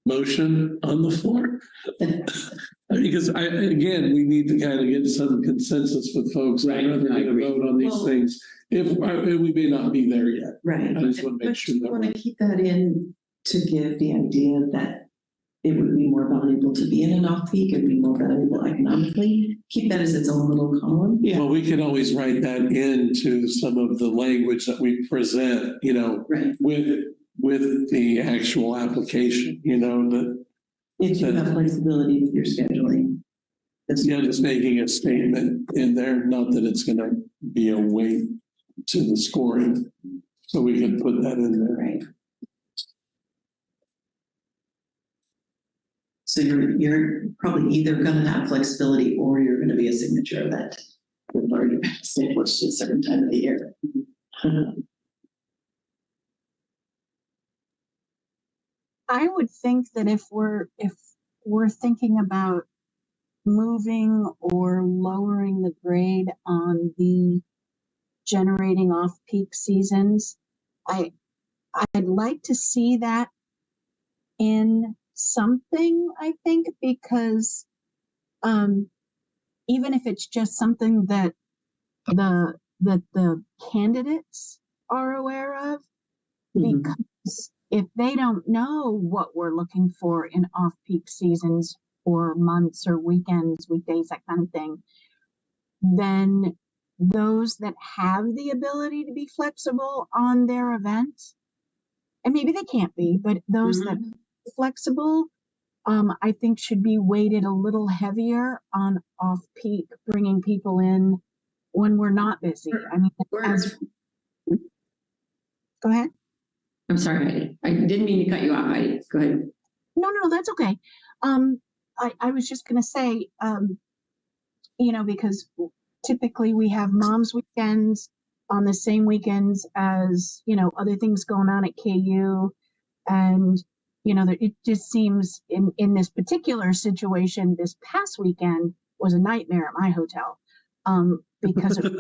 motion on the floor? Because again, we need to kind of get some consensus with folks. Right. I'd rather get a vote on these things. If we may not be there yet. Right. I just want to make sure that you want to keep that in to give the idea that it would be more valuable to be in an off-peak and be more valuable economically. Keep that as its own little column. Yeah. Well, we can always write that into some of the language that we present, Right. with the actual application, that. If you have flexibility with your scheduling. Just making a statement in there, not that it's going to be a weight to the scoring. So we can put that in there. Right. So you're probably either going to have flexibility or you're going to be a signature event. We've already established a certain time of the year. I would think that if we're thinking about moving or lowering the grade on the generating off-peak seasons, I'd like to see that in something, I think, because even if it's just something that the candidates are aware of, because if they don't know what we're looking for in off-peak seasons or months or weekends, weekdays, that kind of thing, then those that have the ability to be flexible on their events, and maybe they can't be, but those that are flexible, I think should be weighted a little heavier on off-peak, bringing people in when we're not busy. I mean, go ahead. I'm sorry, I didn't mean to cut you off. Go ahead. No, that's okay. I was just going to say, because typically we have mom's weekends on the same weekends as, other things going on at KU. And, it just seems in this particular situation, this past weekend was a nightmare at my hotel. Because of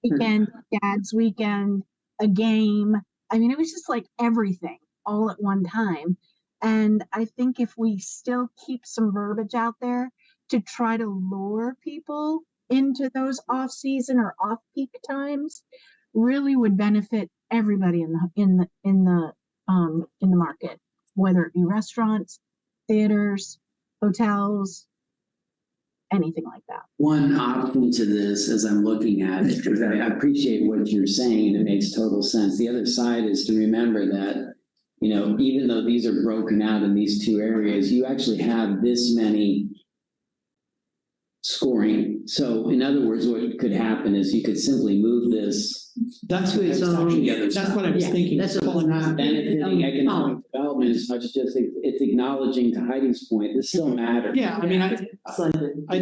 weekend, dad's weekend, a game. I mean, it was just like everything all at one time. And I think if we still keep some verbiage out there to try to lure people into those off-season or off-peak times, really would benefit everybody in the market, whether it be restaurants, theaters, hotels, anything like that. One option to this, as I'm looking at it, because I appreciate what you're saying and it makes total sense. The other side is to remember that, even though these are broken out in these two areas, you actually have this many scoring. So in other words, what could happen is you could simply move this. That's what I was thinking. That's not benefiting economic development as much as just it's acknowledging, to Heidi's point, this still matters. Yeah, I mean,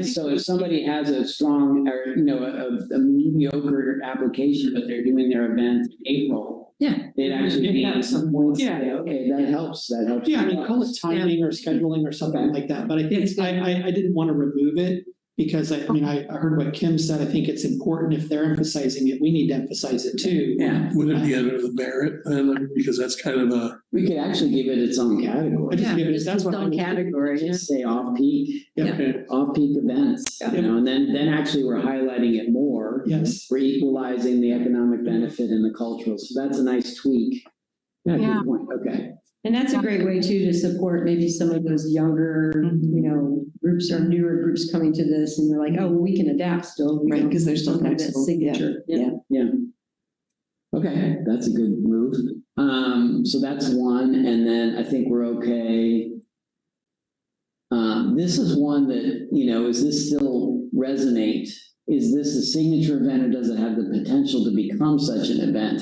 so if somebody has a strong or a mediocre application, but they're doing their event in April, they'd actually be some points. Yeah, okay, that helps. That helps. Yeah, I mean, call it timing or scheduling or something like that. But I think I didn't want to remove it. Because I heard what Kim said. I think it's important if they're emphasizing it, we need to emphasize it too. Yeah. Would it be under the merit then? Because that's kind of we could actually give it its own category. That's what own category. Just say off-peak. Okay. Off-peak events. And then actually we're highlighting it more. Yes. We're equalizing the economic benefit and the cultural. So that's a nice tweak. Yeah. Good point. Okay. And that's a great way too to support maybe some of those younger, groups or newer groups coming to this, and they're like, oh, well, we can adapt still, right? Because they're still have that signature. Yeah. Okay, that's a good move. So that's one, and then I think we're okay. This is one that is this still resonate? Is this a signature event, or does it have the potential to become such an event?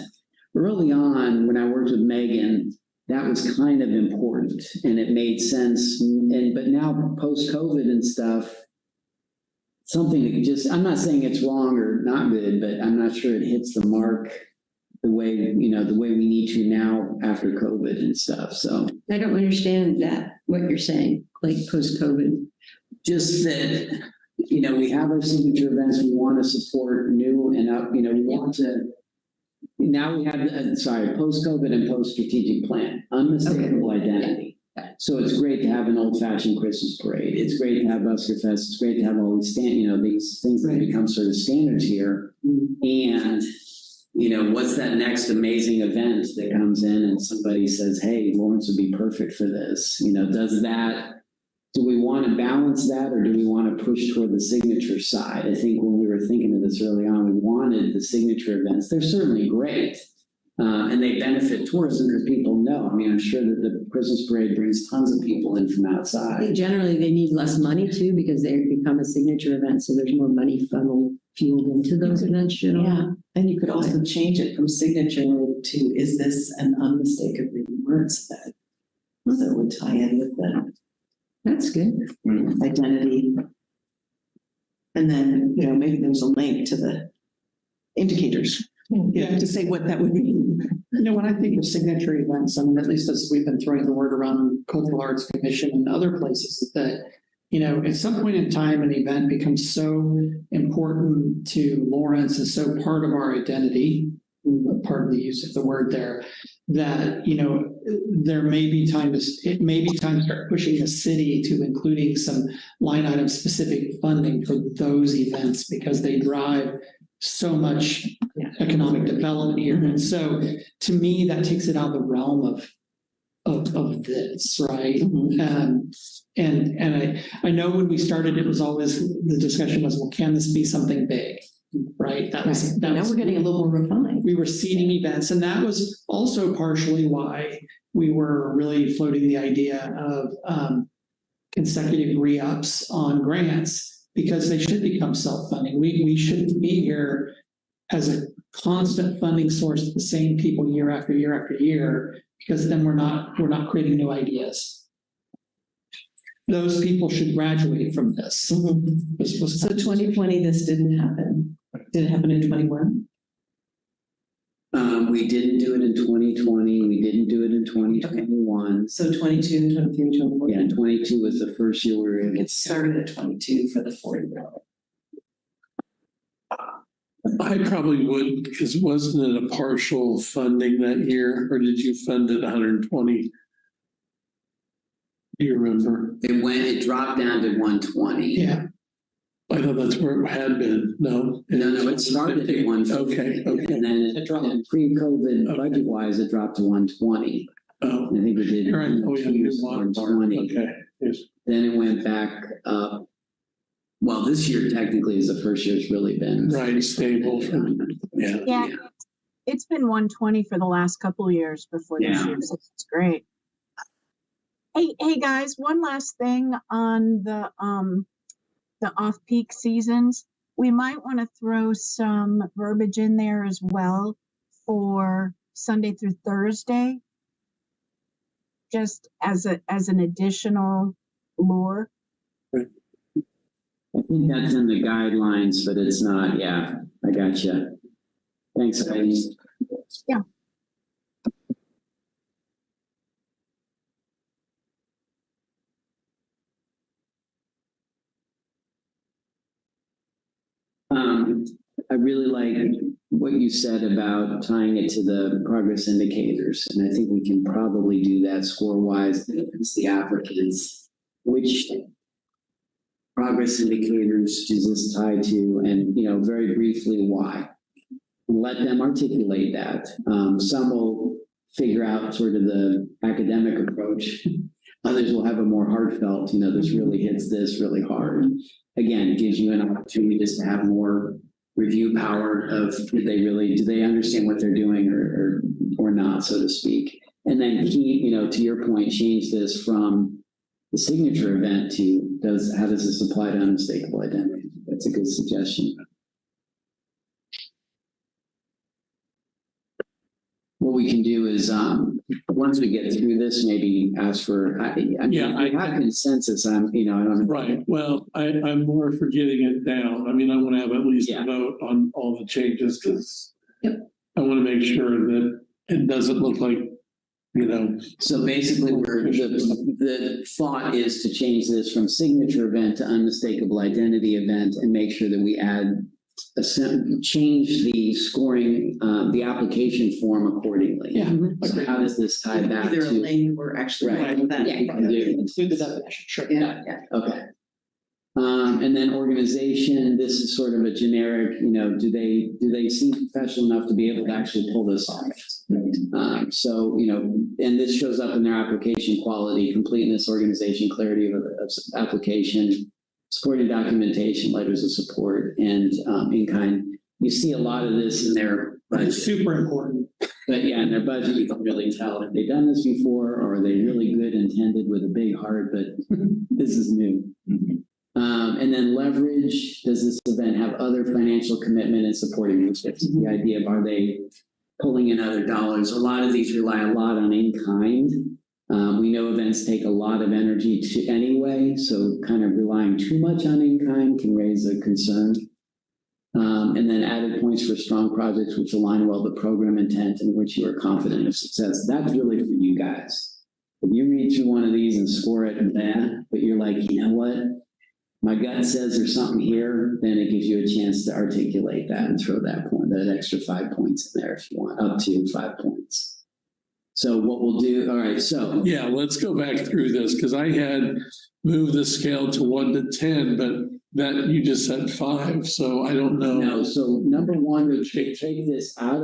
Early on, when I worked with Megan, that was kind of important and it made sense. But now post-COVID and stuff, something that I'm not saying it's wrong or not good, but I'm not sure it hits the mark the way we need to now after COVID and stuff. So I don't understand what you're saying, like post-COVID. Just that, we have our signature events, we want to support new and up, we want to. Now we have, post-COVID and post-strategic plan, unmistakable identity. So it's great to have an old-fashioned Christmas parade. It's great to have Busker Fest. It's great to have all these these things that become sort of standards here. And, what's that next amazing event that comes in and somebody says, hey, Lawrence would be perfect for this? Do we want to balance that, or do we want to push toward the signature side? I think when we were thinking of this early on, we wanted the signature events. They're certainly great, and they benefit tourism because people know. I mean, I'm sure that the Christmas parade brings tons of people in from outside. I think generally they need less money too because they become a signature event, so there's more money fueled into those events. Yeah, and you could also change it from signature to is this an unmistakably Lawrence event? So it would tie in with the. That's good. Identity. And then, maybe there's a link to the indicators to say what that would mean. When I think of signature events, at least as we've been throwing the word around Cultural Arts Commission and other places, that, at some point in time, an event becomes so important to Lawrence and so part of our identity, part of the use of the word there, that, there may be time to start pushing the city to including some line item specific funding for those events because they drive so much economic development here. And so to me, that takes it out of the realm of this, right? And I know when we started, it was always, the discussion was, well, can this be something big? right? That Right. was, that Now was, we're getting a little more refined. we were seeding events, and that was also partially why we were really floating the idea of consecutive re-ups on grants, because they should become self-funding. We shouldn't be here as a constant funding source to the same people year after year after year, because then we're not creating new ideas. Those people should graduate from this. So 2020, this didn't happen. Did it happen in 21? We didn't do it in 2020. We didn't do it in 2021. So 22, 23, 24. Yeah, 22 was the first year we were able It started at 22 for the 4-year. I probably would, because wasn't it a partial funding that year, or did you fund it 120? Do you remember? It dropped down to 120. Yeah. I thought that's where it had been. No? No, it started at 150. Okay, okay. And then It dropped. pre-COVID Okay. budget-wise, it dropped to 120. Oh, I think we did. you're right. Oh, yeah, you did 120. Okay. Yes. Then it went back up. Well, this year technically is the first year it's really been. Right, stable. Yeah. Yeah, it's been 120 for the last couple of years before this Yeah. year, so it's great. Hey guys, one last thing on the off-peak seasons. We might want to throw some verbiage in there as well for Sunday through Thursday, just as an additional lure. I think that's in the guidelines, but it's not. Yeah, I got you. Thanks, Heidi. Yeah. I really like what you said about tying it to the progress indicators, and I think we can probably do that score-wise. It's the applicants, which progress indicators does this tie to, and very briefly why. Let them articulate that. Some will figure out sort of the academic approach. Others will have a more heartfelt, this really hits this really hard. Again, it gives you an opportunity just to have more review power of do they understand what they're doing or not, so to speak. And then to your point, change this from the signature event to how does this apply to unmistakable identity? That's a good suggestion. What we can do is, once we get through this, maybe ask for, I have consensus. I don't. Right. Well, I'm more for getting it down. I want to have at least a vote on all the changes, because I want to make sure that it doesn't look like, So basically, the thought is to change this from signature event to unmistakable identity event, and make sure that we change the scoring, the application form accordingly. Yeah. So how does this tie back Either a to? link or actually. Right. That. Yeah, you can do. Include the definition, sure. Yeah. Okay. And then organization, this is sort of a generic, do they seem professional enough to be able to actually pull this off? So, and this shows up in their application: quality, completeness, organization, clarity of application, supporting documentation, letters of support, and in-kind. You see a lot of this in their budget. It's super important. But yeah, in their budget, you can really tell if they've done this before, or are they really good intended with a big heart, but this is new. And then leverage, does this event have other financial commitment and supporting resources? The idea of, are they pulling in other dollars? A lot of these rely a lot on in-kind. We know events take a lot of energy anyway, so kind of relying too much on in-kind can raise a concern. And then added points for strong projects which align well with program intent and which you are confident of success. That's really for you guys. If you read through one of these and score it but you're like, you know what? My gut says there's something here, then it gives you a chance to articulate that and throw that extra 5 points in there if you want, up to 5 points. So what we'll do, all right, so. Yeah, let's go back through this, because I had moved the scale to 1 to 10, but that you just said 5, so I don't know. No, so number one, we should take this out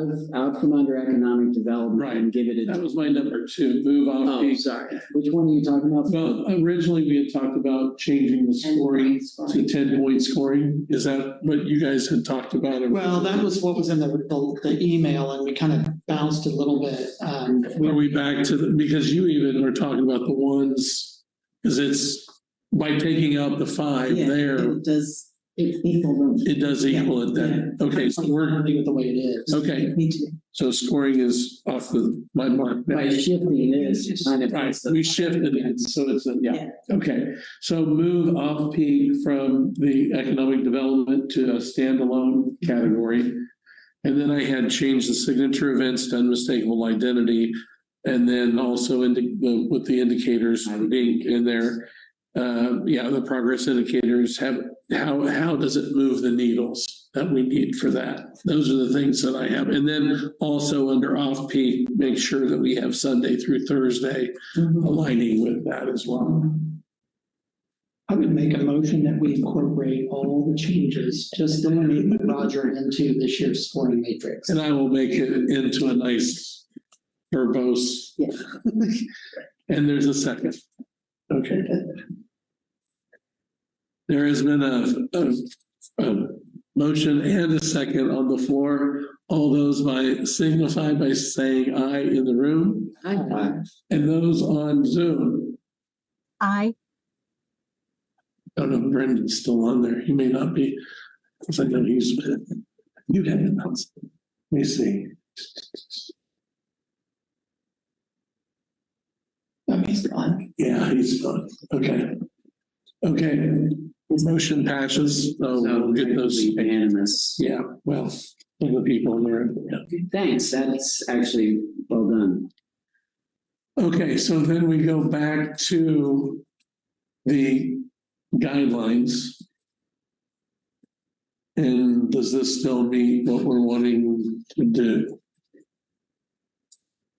from under economic development Right. and give it That a. was my number 2, move off Oh, peak. sorry. Which one are you talking about? Well, originally we had talked about changing the scoring to 10-point scoring. Is that what you guys had talked about? Well, that was what was in the email, and we kind of bounced a little bit. Are we back to because you even were talking about the ones, because it's by taking out the 5 Yeah, there, It does equal them. it does equal it then. Okay, so we're, happy with the way it is. okay, Me too. so scoring is off my mark now. By shifting this, kind of. Right, we shifted it, so it's, Yeah. okay. So move off peak from the economic development to a standalone category. And then I had changed the signature events to unmistakable identity. And then also with the indicators being in there. The progress indicators how does it move the needles that we need for that? Those are the things that I have. And then also under off peak, make sure that we have Sunday through Thursday aligning with that as well. I would make a motion that we incorporate all the changes, just eliminate Roger into this year's scoring matrix. And I will make it into a nice verbose. Yeah. And there's a second. Okay. There has been a motion and a second on the floor. All those signify by saying aye in the room, and those on Zoom. I, I don't know if Brendan's still on there. He may not be, because I know you had announced. Let me see. He's gone. Yeah, he's gone. Okay. Okay, motion passes, so we'll get those. Unanimous. Yeah, well, the people in the room. Yeah. Thanks, that's actually well done. Okay, so then we go back to the guidelines. And does this still meet what we're wanting to do?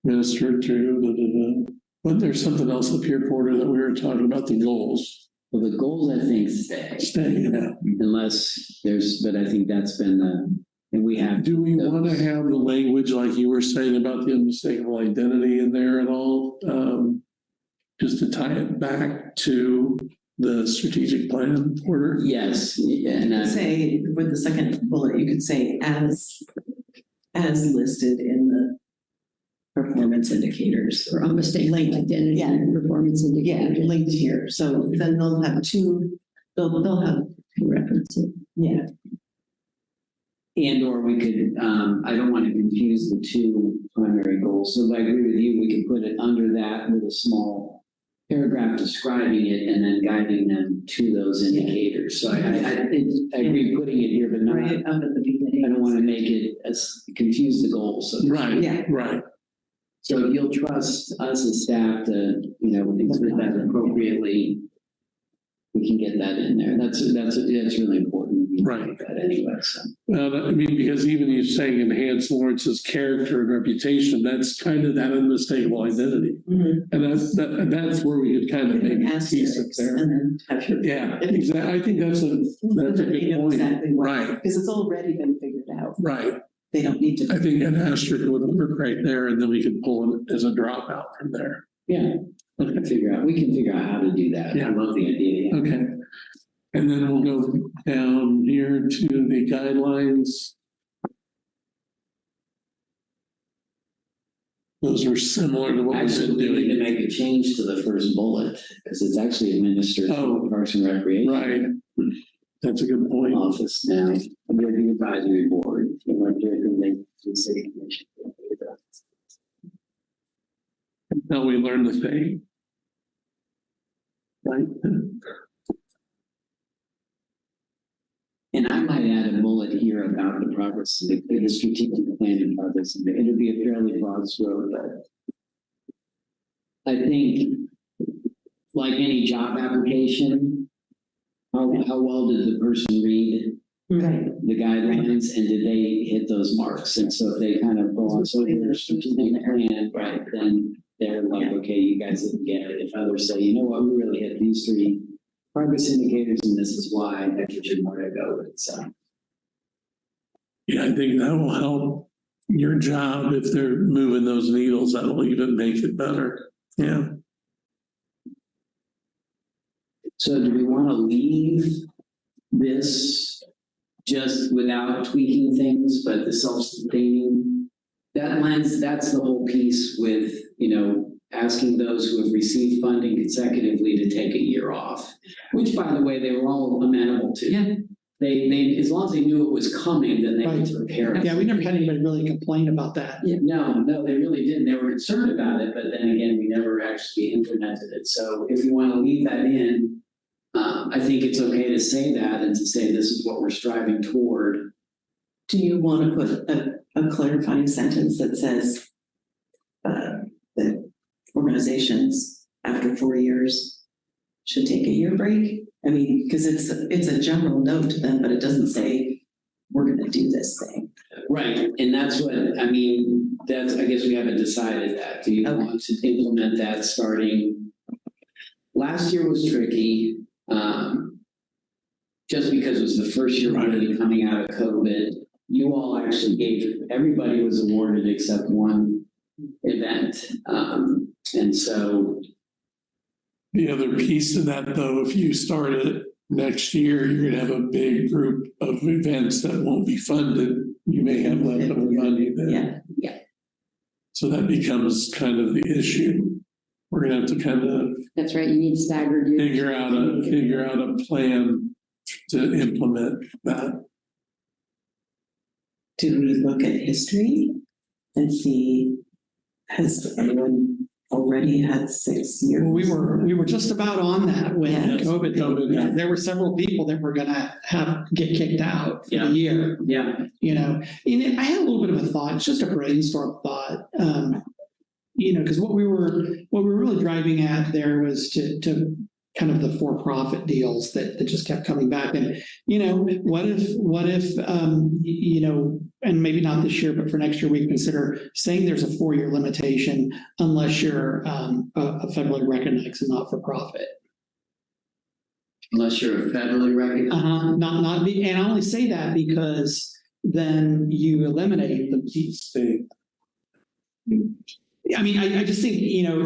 Minister to, but there's something else up here, Porter, that we were talking about, the goals. Well, the goals, I think, stay, Yeah. unless but I think that's been and we have. Do we want to have the language like you were saying about the unmistakable identity in there at all? Just to tie it back to the strategic plan order? Yes, You and could say, with the second bullet, you could say as listed in the performance indicators. Or unmistakable identity Yeah. and performance Yeah, indicator. linked here. So then they'll have they'll have Two references. yeah. or we could, I don't want to confuse the two primary goals, so I agree with you, we could put it under that with a small paragraph describing it and then guiding them to those indicators. So I agree putting it here, but not, Right up at the beginning. I don't want to make it confuse the goals. So Right, Yeah. right. So if you'll trust us as staff to, include that appropriately, we can get that in there. That's really important. We Right. like that anyway, so. I mean, because even you saying enhance Lawrence's character and reputation, that's kind of that unmistakable identity. Mhm. And that's where we could kind of make a piece it Asterisks there. and then have your. Yeah, exactly. I think that's a good They know point. exactly what, Right, because it's already been figured out. right. They don't need to. I think an asterisk would work right there, and then we could pull it as a dropout from there. Yeah, we can figure out how to do that. I Yeah. love the idea. Okay. And then we'll go down here to the guidelines. Those are similar to what we've Actually, been we need to doing. make a change to the first bullet, because it's actually administered Oh, through Parks and Recreation. Right. That's a good point. Office now, under the advisory board, the city commission. Now we learn the thing. Right? And I might add a bullet here about the progress, the strategic plan and progress. It'll be a fairly broad stroke, but I think, like any job application, how well did the person read Right. the guidelines and did they hit those marks? And so if they kind of go on, so their strategic plan, right, then they're like, okay, you guys didn't get it. If others say, you know what, we really hit these 3 progress indicators, and this is why that gives you more to go with, so. Yeah, I think that will help your job if they're moving those needles. That'll even make it better. Yeah. So do we want to leave this just without tweaking things, but the self-sustaining? That lens, that's the whole piece with, asking those who have received funding consecutively to take a year off, which, by the way, they were all amenable to. Yeah. They as long as they knew it was coming, then they Right. could prepare. Yeah, we never had anybody really complain about that. No, they really didn't. They were concerned about it, but then again, we never actually implemented it. So if you want to leave that in, I think it's okay to say that and to say this is what we're striving toward. Do you want to put a clarifying sentence that says that organizations after 4 years should take a year break? I mean, because it's a general note to them, but it doesn't say we're going to do this thing. Right, and that's what, I guess we haven't decided that. Do you want to implement that starting? Last year was tricky, just because it was the first year really coming out of COVID. You all actually everybody was awarded except one event. And so. The other piece to that, though, if you start it next year, you're going to have a big group of events that won't be funded. You may have leftover money then. Yeah. So that becomes kind of the issue. We're going to have to kind of That's right. You need staggered years. figure out a plan to implement that. Do we look at history and see, has anyone already had 6 years? Well, we were just about on that when Yeah. COVID hit. Yeah. There were several people that were gonna get kicked out for the year. Yeah. And I had a little bit of a thought, it's just a brainstorm thought. Because what we were really driving at there was to kind of the for-profit deals that just kept coming back. And, what if, and maybe not this year, but for next year, we consider saying there's a 4-year limitation unless you're a federally recognized and not-for-profit. Unless you're a federally recognized. And I only say that because then you eliminate the state. I mean, I just think,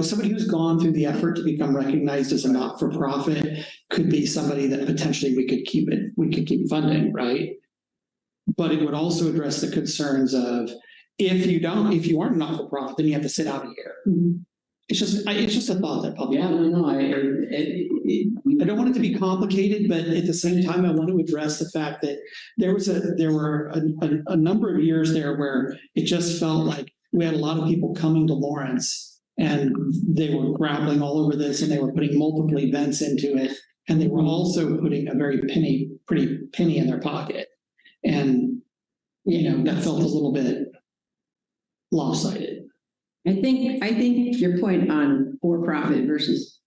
somebody who's gone through the effort to become recognized as a not-for-profit could be somebody that potentially we could keep funding, right? But it would also address the concerns of if you aren't not-for-profit, then you have to sit out a year. Mm-hmm. It's just a thought that public. Yeah, no, I don't want it to be complicated, but at the same time, I want to address the fact that there were a number of years there where it just felt like we had a lot of people coming to Lawrence and they were grappling all over this and they were putting multiple events into it. And they were also putting a very pretty penny in their pocket. And, that felt a little bit lopsided. I think your point on for-profit versus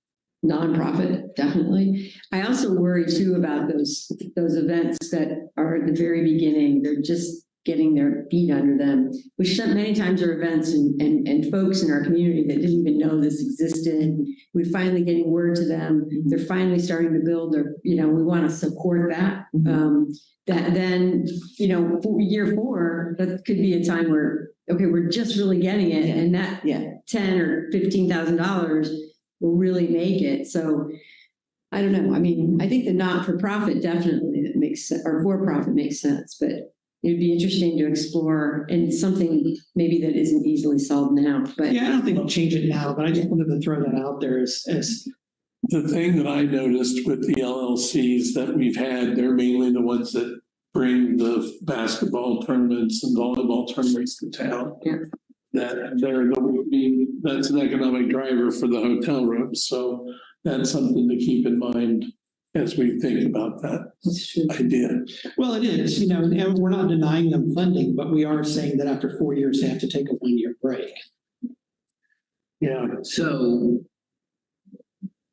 nonprofit, definitely. I also worry too about those events that are at the very beginning. They're just getting their feet under them, which many times are events and folks in our community that didn't even know this existed. We're finally getting word to them. They're finally starting to build their, we want to support that. That then, year 4, that could be a time where, okay, we're just really getting it. And that $10,000 or $15,000 will really make it. So I don't know. I mean, I think the not-for-profit definitely that makes sense, or for-profit makes sense, but it would be interesting to explore and something maybe that isn't easily solved now. But yeah, I don't think we'll change it now, but I just wanted to throw that out there as the thing that I noticed with the LLCs that we've had, they're mainly the ones that bring the basketball tournaments and volleyball tournaments to town. Yeah. That's an economic driver for the hotel rooms. So that's something to keep in mind as we think about that idea. Well, it is, and we're not denying them funding, but we are saying that after 4 years, they have to take a 1-year break. Yeah. So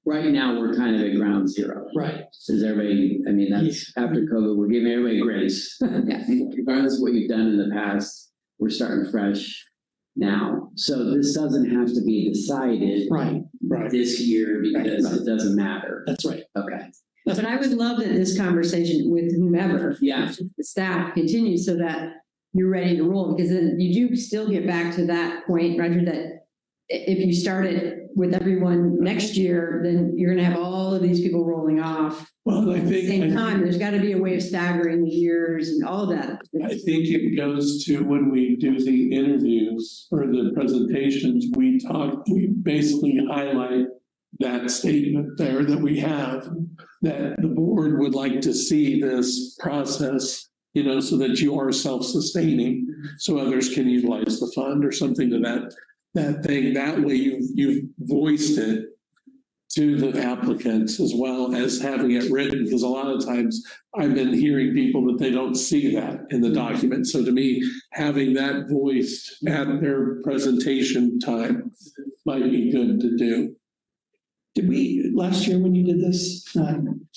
right now, we're kind of at ground zero. Right. Is everybody, that's after COVID, we're giving everybody grace. Regardless of what you've done in the past, we're starting fresh now. So this doesn't have to be decided Right. this year because it doesn't matter. That's right. Okay. But I would love that this conversation with whomever, Yeah. the staff continues so that you're ready to roll, because then you do still get back to that point, Roger, that if you start it with everyone next year, then you're gonna have all of these people rolling off Well, I at the think. same time. There's gotta be a way of staggering the years and all that. I think it goes to when we do the interviews or the presentations, we basically highlight that statement there that we have, that the board would like to see this process, so that you are self-sustaining, so others can utilize the fund or something to that thing. That way you've voiced it to the applicants as well as having it written, because a lot of times I've been hearing people that they don't see that in the document. So to me, having that voiced at their presentation time might be good to do. Did we, last year when you did this,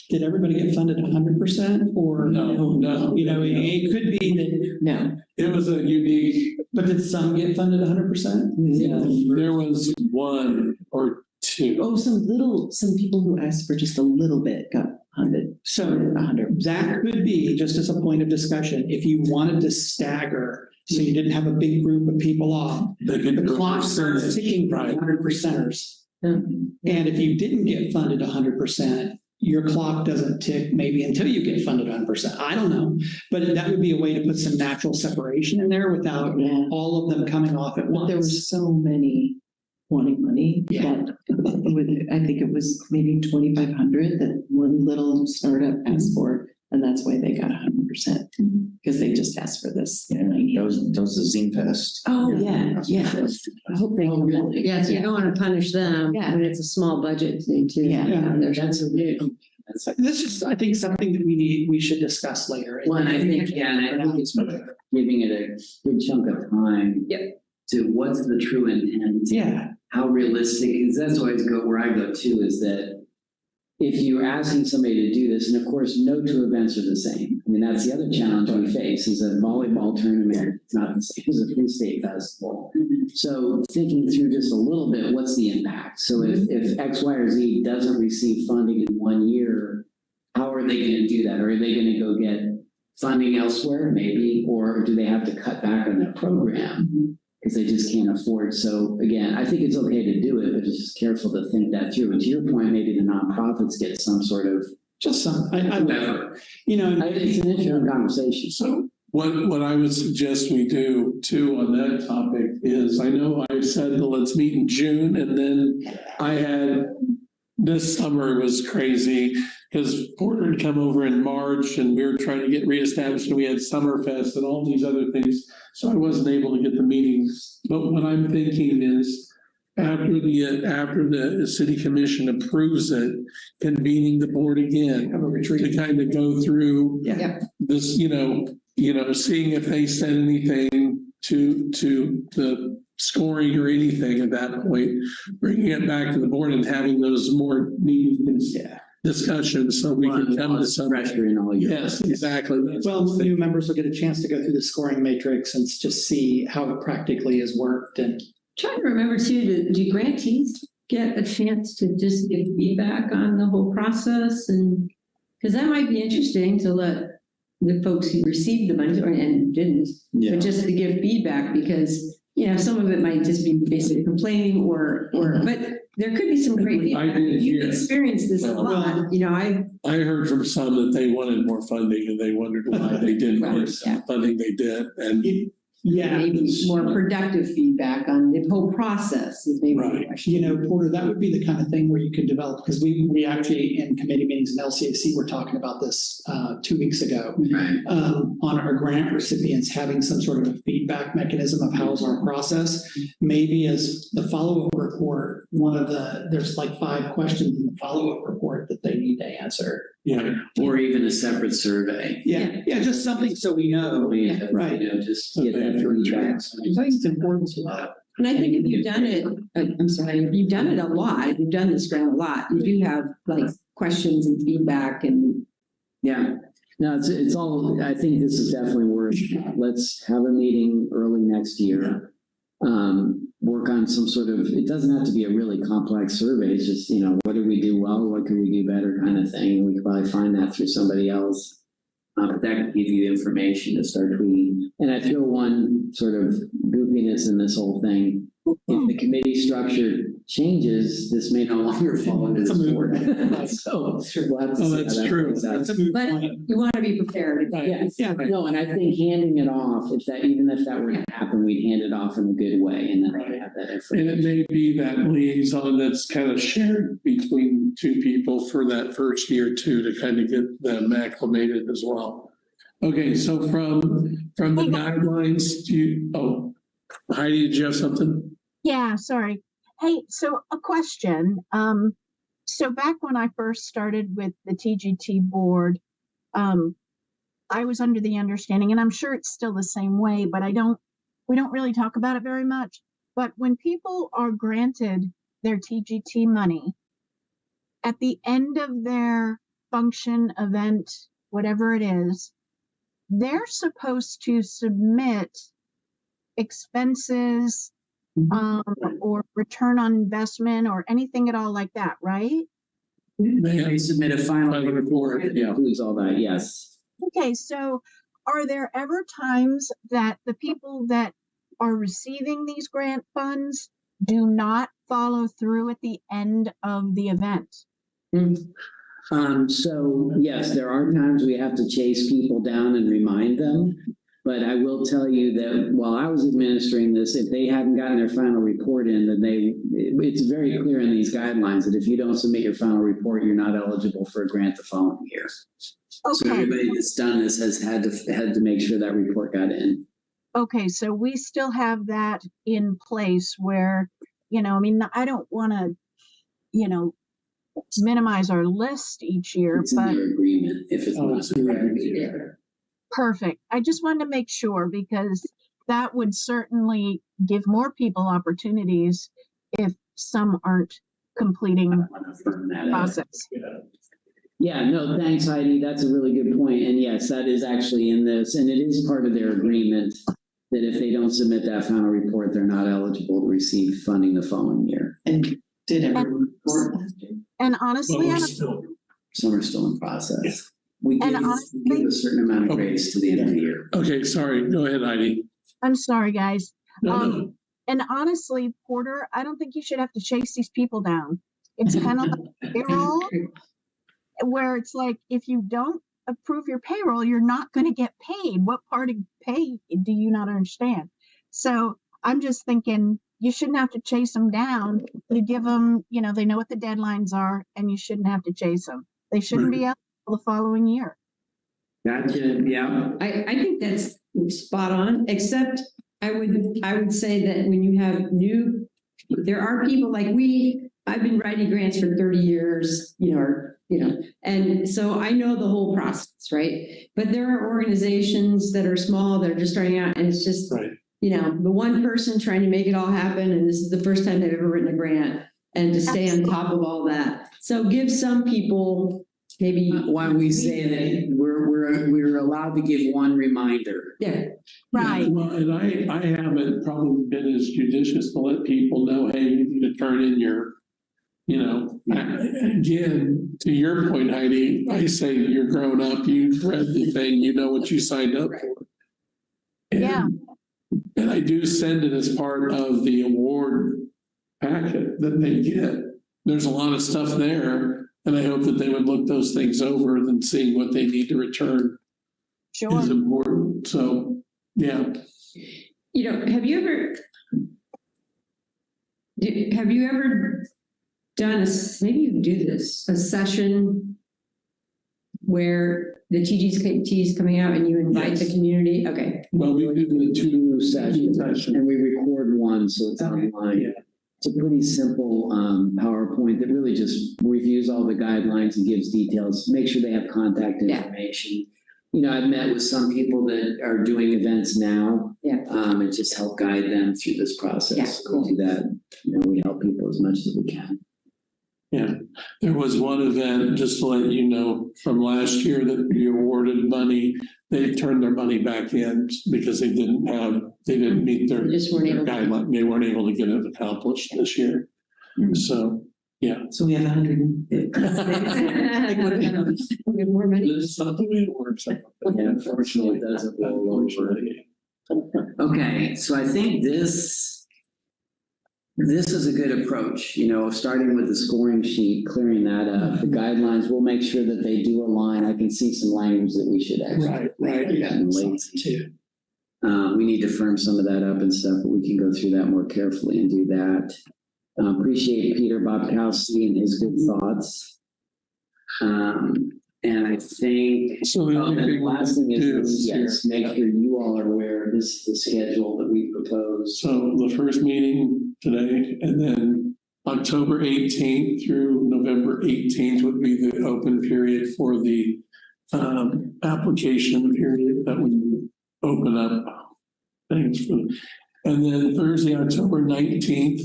did everybody get funded 100% or? No. It could be that, No. It was a unique, but did some get funded 100%? there was one or two. Oh, some people who asked for just a little bit got funded. So 100%. that could be, just as a point of discussion, if you wanted to stagger, so you didn't have a big group of people off, the clock starts ticking for 100%ers. And if you didn't get funded 100%, your clock doesn't tick maybe until you get funded 100%. I don't know, but that would be a way to put some natural separation in there without all of them coming off at once. There were so many wanting money that I think it was maybe 2,500 that one little startup asked for, and that's why they got 100% because they just asked for this. Those are Zine Fest. Oh yeah. I hope they really. Yeah, so you don't want to punish them. Yeah. I mean, it's a small budget thing too. Yeah. That's a big. This is, I think, something that we should discuss later. One, I think, and I think it's giving it a good chunk of time. Yep. To what's the true intent? Yeah. How realistic, because that's always where I go to, is that if you're asking somebody to do this, and of course, no two events are the same. I mean, that's the other challenge we face, is a volleyball tournament, it's not the same as a free state festival. So thinking through just a little bit, what's the impact? So if X, Y, or Z doesn't receive funding in 1 year, how are they going to do that? Or are they going to go get funding elsewhere, maybe? Or do they have to cut back on their program because they just can't afford? So again, I think it's okay to do it, but just careful to think that through. And to your point, maybe the nonprofits get some sort of just some, whatever. It's an interesting conversation. So what I would suggest we do too on that topic is, I know I said that let's meet in June, and then I had, this summer was crazy because Porter had come over in March and we were trying to get reestablished, and we had Summerfest and all these other things. So I wasn't able to get the meetings. But what I'm thinking is, after the city commission approves it, convening the board again to kind of go through this, seeing if they said anything to the scoring or anything at that point, bringing it back to the board and having those more meetings, discussions, so we can come to some pressure in all your. Yes, exactly. well, new members will get a chance to go through the scoring matrix and just see how it practically has worked. And Trying to remember too, do grantees get a chance to just give feedback on the whole process? And because that might be interesting to let the folks who received the money and didn't, but just to give feedback, because some of it might just be basically complaining or but there could be some great feedback. You've experienced this a lot. I heard from some that they wanted more funding and they wondered why they didn't get the funding they did. And maybe more productive feedback on the whole process is maybe right. the question. Porter, that would be the kind of thing where you could develop, because we actually in committee meetings in LCAC were talking about this 2 weeks ago on our grant recipients having some sort of a feedback mechanism of how's our process. Maybe as the follow-up report, there's like 5 questions in the follow-up report that they need to answer. Or even a separate survey. Just something so we know. Right. Just get that feedback. I think it's important to that. And I think if you've done it, if you've done it a lot, if you've done this grant a lot, you do have like questions and feedback and. Yeah, no, it's all, I think this is definitely worth, let's have a meeting early next year. work on some sort of, it doesn't have to be a really complex survey. It's just, what did we do well? What could we do better kind of thing. We could probably find that through somebody else. But that could give you information to start tweeting. And I feel one sort of goofiness in this whole thing. If the committee structure changes, this may no longer fall into this board. So we'll have to see how that's that true. goes out. But you want to be prepared. Yes. Yeah. No, and I think handing it off, even if that were to happen, we'd hand it off in a good way, and then they have that And information. it may be that liaison that's kind of shared between two people for that first year too, to kind of get them acclimated as well. Okay, so from the guidelines, Heidi, did you have something? Yeah, sorry. Hey, so a question. So back when I first started with the TGT board, I was under the understanding, and I'm sure it's still the same way, but we don't really talk about it very much. But when people are granted their TGT money, at the end of their function, event, whatever it is, they're supposed to submit expenses, or return on investment or anything at all like that, right? They submit a final report that includes all that, yes. Okay, so are there ever times that the people that are receiving these grant funds do not follow through at the end of the event? So yes, there are times we have to chase people down and remind them. But I will tell you that while I was administering this, if they hadn't gotten their final report in, then it's very clear in these guidelines that if you don't submit your final report, you're not eligible for a grant the following year. Okay. So everybody that's done this has had to make sure that report got in. Okay, so we still have that in place where, I don't want to, minimize our list each year, It's in but their agreement if it's not. perfect. I just wanted to make sure because that would certainly give more people opportunities if some aren't completing the process. Yeah, no, thanks, Heidi. That's a really good point. And yes, that is actually in this, and it is part of their agreement that if they don't submit that final report, they're not eligible to receive funding the following year. And did everyone report last year? And honestly, Some are still in process. We give honestly, a certain amount of grace to the end of the year. Okay, sorry. Go ahead, Heidi. I'm sorry, guys. No. And honestly, Porter, I don't think you should have to chase these people down. It's kind of like payroll, where it's like, if you don't approve your payroll, you're not going to get paid. What part of pay do you not understand? So I'm just thinking you shouldn't have to chase them down. You give them, they know what the deadlines are, and you shouldn't have to chase them. They shouldn't be eligible the following year. Gotcha. Yeah. I think that's spot on, except I would say that when you have there are people like I've been writing grants for 30 years, and so I know the whole process, right? But there are organizations that are small, that are just starting out, and it's just, the one person trying to make it all happen, and this is the first time they've ever written a grant, and to stay on top of all that. So give some people maybe why we say that we're allowed to give one reminder. Yeah. Right. Well, and I haven't probably been as judicious to let people know, hey, you need to turn in your, again, to your point, Heidi, I say you're grown up, you've read the thing, you know what you signed up for. And I do send it as part of the award packet that they get. There's a lot of stuff there, and I hope that they would look those things over and seeing what they need to return is important. So, yeah. Have you ever done maybe you do this, a session where the TGT is coming out and you invite the community? Okay. Well, we do the 2 sessions and we record one, so it's online. Yeah. It's a pretty simple PowerPoint that really just reviews all the guidelines and gives details, make sure they have contact information. I've met with some people that are doing events now. And just help guide them through this process. Yeah, cool. We do that. We help people as much as we can. Yeah, there was one event, just to let you know, from last year that we awarded money. They turned their money back in because they didn't meet their They just weren't able to. guideline. They weren't able to get it accomplished this year. So, yeah. So we have 100. We have more money. This is not the way it works. Yeah, unfortunately, it doesn't roll over. Okay, so I think this is a good approach, starting with the scoring sheet, clearing that up, the guidelines, we'll make sure that they do align. I can see some language that we should actually. Right. Yeah, Lazy. too. We need to firm some of that up and stuff, but we can go through that more carefully and do that. Appreciate Peter Bobkowski and his good thoughts. And I think So the only the thing last thing is, here. yes, make sure you all are aware, this is the schedule that we propose. So the first meeting today, and then October 18th through November 18th would be the open period for the application period that we open up things for. And then Thursday, October 19th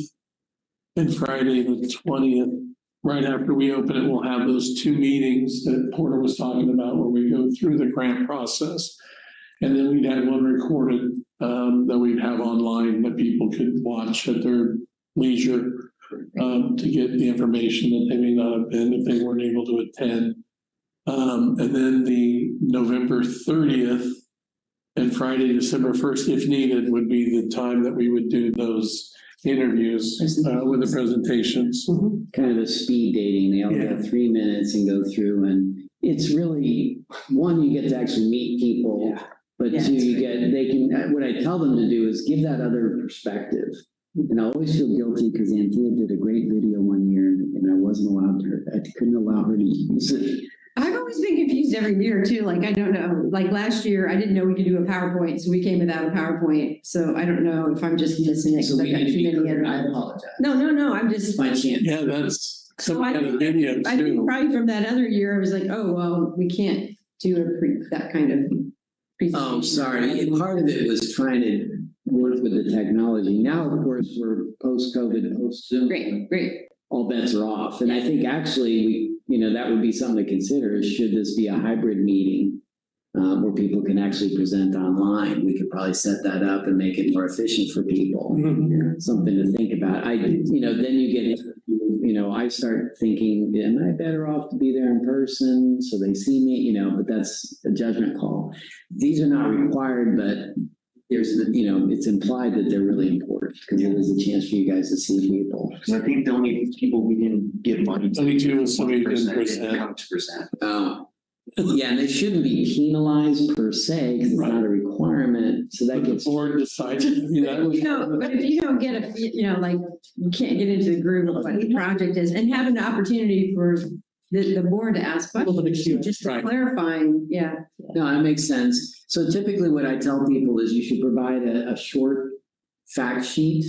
and Friday, the 20th, right after we open it, we'll have those two meetings that Porter was talking about where we go through the grant process. And then we'd have one recorded that we'd have online that people could watch at their leisure to get the information that they may not have been if they weren't able to attend. And then the November 30th and Friday, December 1st, if needed, would be the time that we would do those interviews with the presentations. Kind of a speed dating. They all get 3 minutes and go through, and it's really, one, you get to actually meet people, but two, what I tell them to do is give that other perspective. And I always feel guilty because Anthea did a great video one year and I wasn't allowed I couldn't allow her to use it. I've always been confused every year too. Like, I don't know, like last year, I didn't know we could do a PowerPoint, so we came without a PowerPoint. So I don't know if I'm just missing it. So 'Cause we I've got need to too be many clear. other- I apologize. No, I'm just. I can't. Yeah, that's some So I kind of think- video I think too. probably from that other year, I was like, oh, well, we can't do that kind of presentation. Oh, sorry. Part of it was trying to work with the technology. Now, of course, we're post-COVID, post-Zoom. Great. All bets are off. And I think actually that would be something to consider is should this be a hybrid meeting where people can actually present online? We could probably set that up and make it more efficient for people. Something to think about. Then you get into, I start thinking, am I better off to be there in person so they see me, but that's a judgment call. These are not required, but there's, it's implied that they're really important because it is a chance for you guys to see people. So I think the only people we didn't give money to. 22 is somebody who didn't 1% present. Count to present. Oh, yeah, and they shouldn't be penalized per se because it's not a requirement. So that The gets. board decided, But if you don't get like, you can't get into the groove of what the project is and have an opportunity for the board to ask questions, just Right. clarifying, No, that makes sense. So typically what I tell people is you should provide a short fact sheet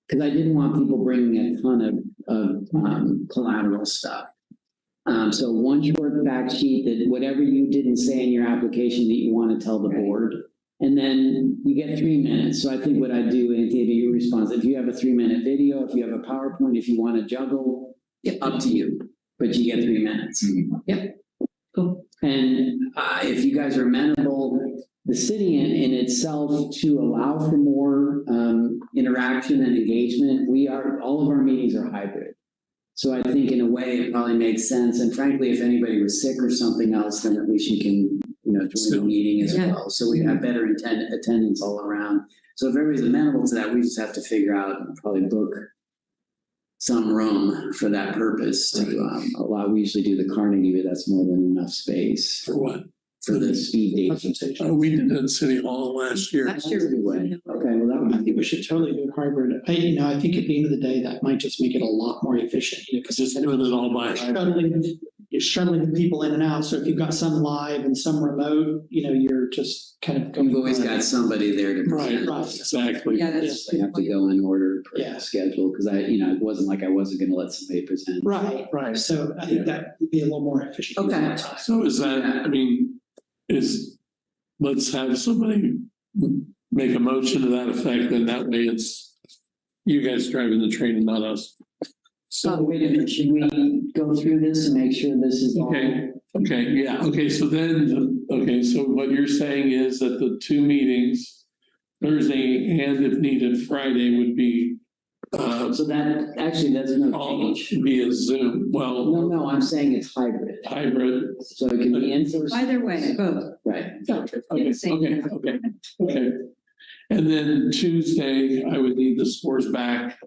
because I didn't want people bringing a ton of collateral stuff. So one short fact sheet that whatever you didn't say in your application that you want to tell the board. And then you get 3 minutes. So I think what I do, Anthea, to your response, if you have a 3-minute video, if you have a PowerPoint, if you want to juggle, up to you. But you get 3 minutes. Yep. Cool. And if you guys are amenable, the city in itself to allow for more interaction and engagement, all of our meetings are hybrid. So I think in a way it probably makes sense. And frankly, if anybody was sick or something else, then at least you can, join the meeting as well. So we have better attendance all around. So if everybody's amenable to that, we just have to figure out and probably book some room for that purpose to allow. We usually do the Carnegie, but that's more than enough space for what? for the speed dating. We did that in City Hall last year. Last year. Okay, well, that would I think we should totally do hybrid. I think at the end of the day, that might just make it a lot more efficient, because Just doing it all by. you're shuttling the people in and out. So if you've got some live and some remote, you're just kind of going. You've always got somebody there to Right, present. exactly. Yeah, that's. They have to go in order per Yeah. schedule because it wasn't like I wasn't going to let somebody present. Right. So I think that would be a little more efficient. Okay. So is that, let's have somebody make a motion to that effect, and that way it's you guys driving the train and not us. So wait a minute, should we go through this and make sure this is all? Okay, yeah, okay, so then, okay, so what you're saying is that the two meetings, Thursday and if needed, Friday would be So that, actually, that's no all change. via Zoom, well, No, I'm saying it's hybrid. hybrid. So it can be in person. Either way, both. Right. Okay. And then Tuesday, I would need the scores back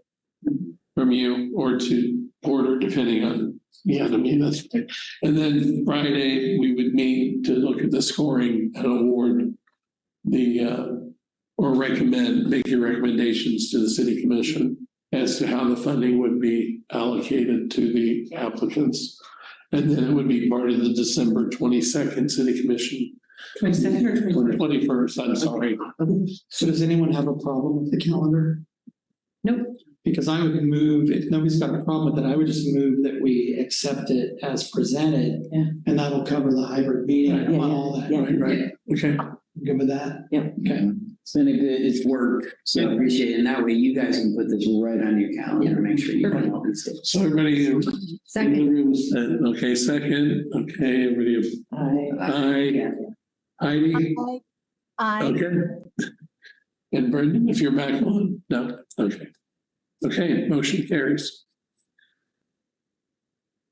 from you or to Porter, depending on, yeah, I mean, that's fine. And then Friday, we would meet to look at the scoring and award the, or make your recommendations to the city commission as to how the funding would be allocated to the applicants. And then it would be part of the December 22nd city commission. 22nd or 21st, I'm sorry. So does anyone have a problem with the calendar? Nope. Because I would move, if nobody's got a problem with it, I would just move that we accept it as presented. Yeah. And that'll cover the hybrid meeting and all that. Yeah. Right, okay. Good with that? Yep. Okay. It's been it's work, so I appreciate it. And that way you guys can put this right on your calendar to make sure you can all these things. So everybody in the Second. room said, okay, second, okay, everybody, aye. Heidi, I, okay. And Brendan, if you're back on, no, okay. Okay, motion carries.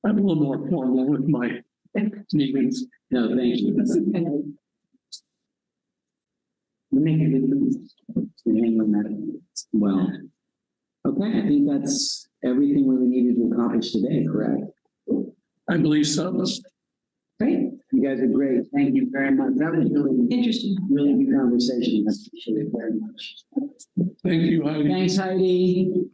I'm a little more formal with my meetings. No, thank you. Well, okay, I think that's everything we needed to accomplish today, correct? I believe so. Great. You guys are great. Thank you very much. That was really good conversation. I appreciate it very much. Thank you, Heidi. Thanks, Heidi.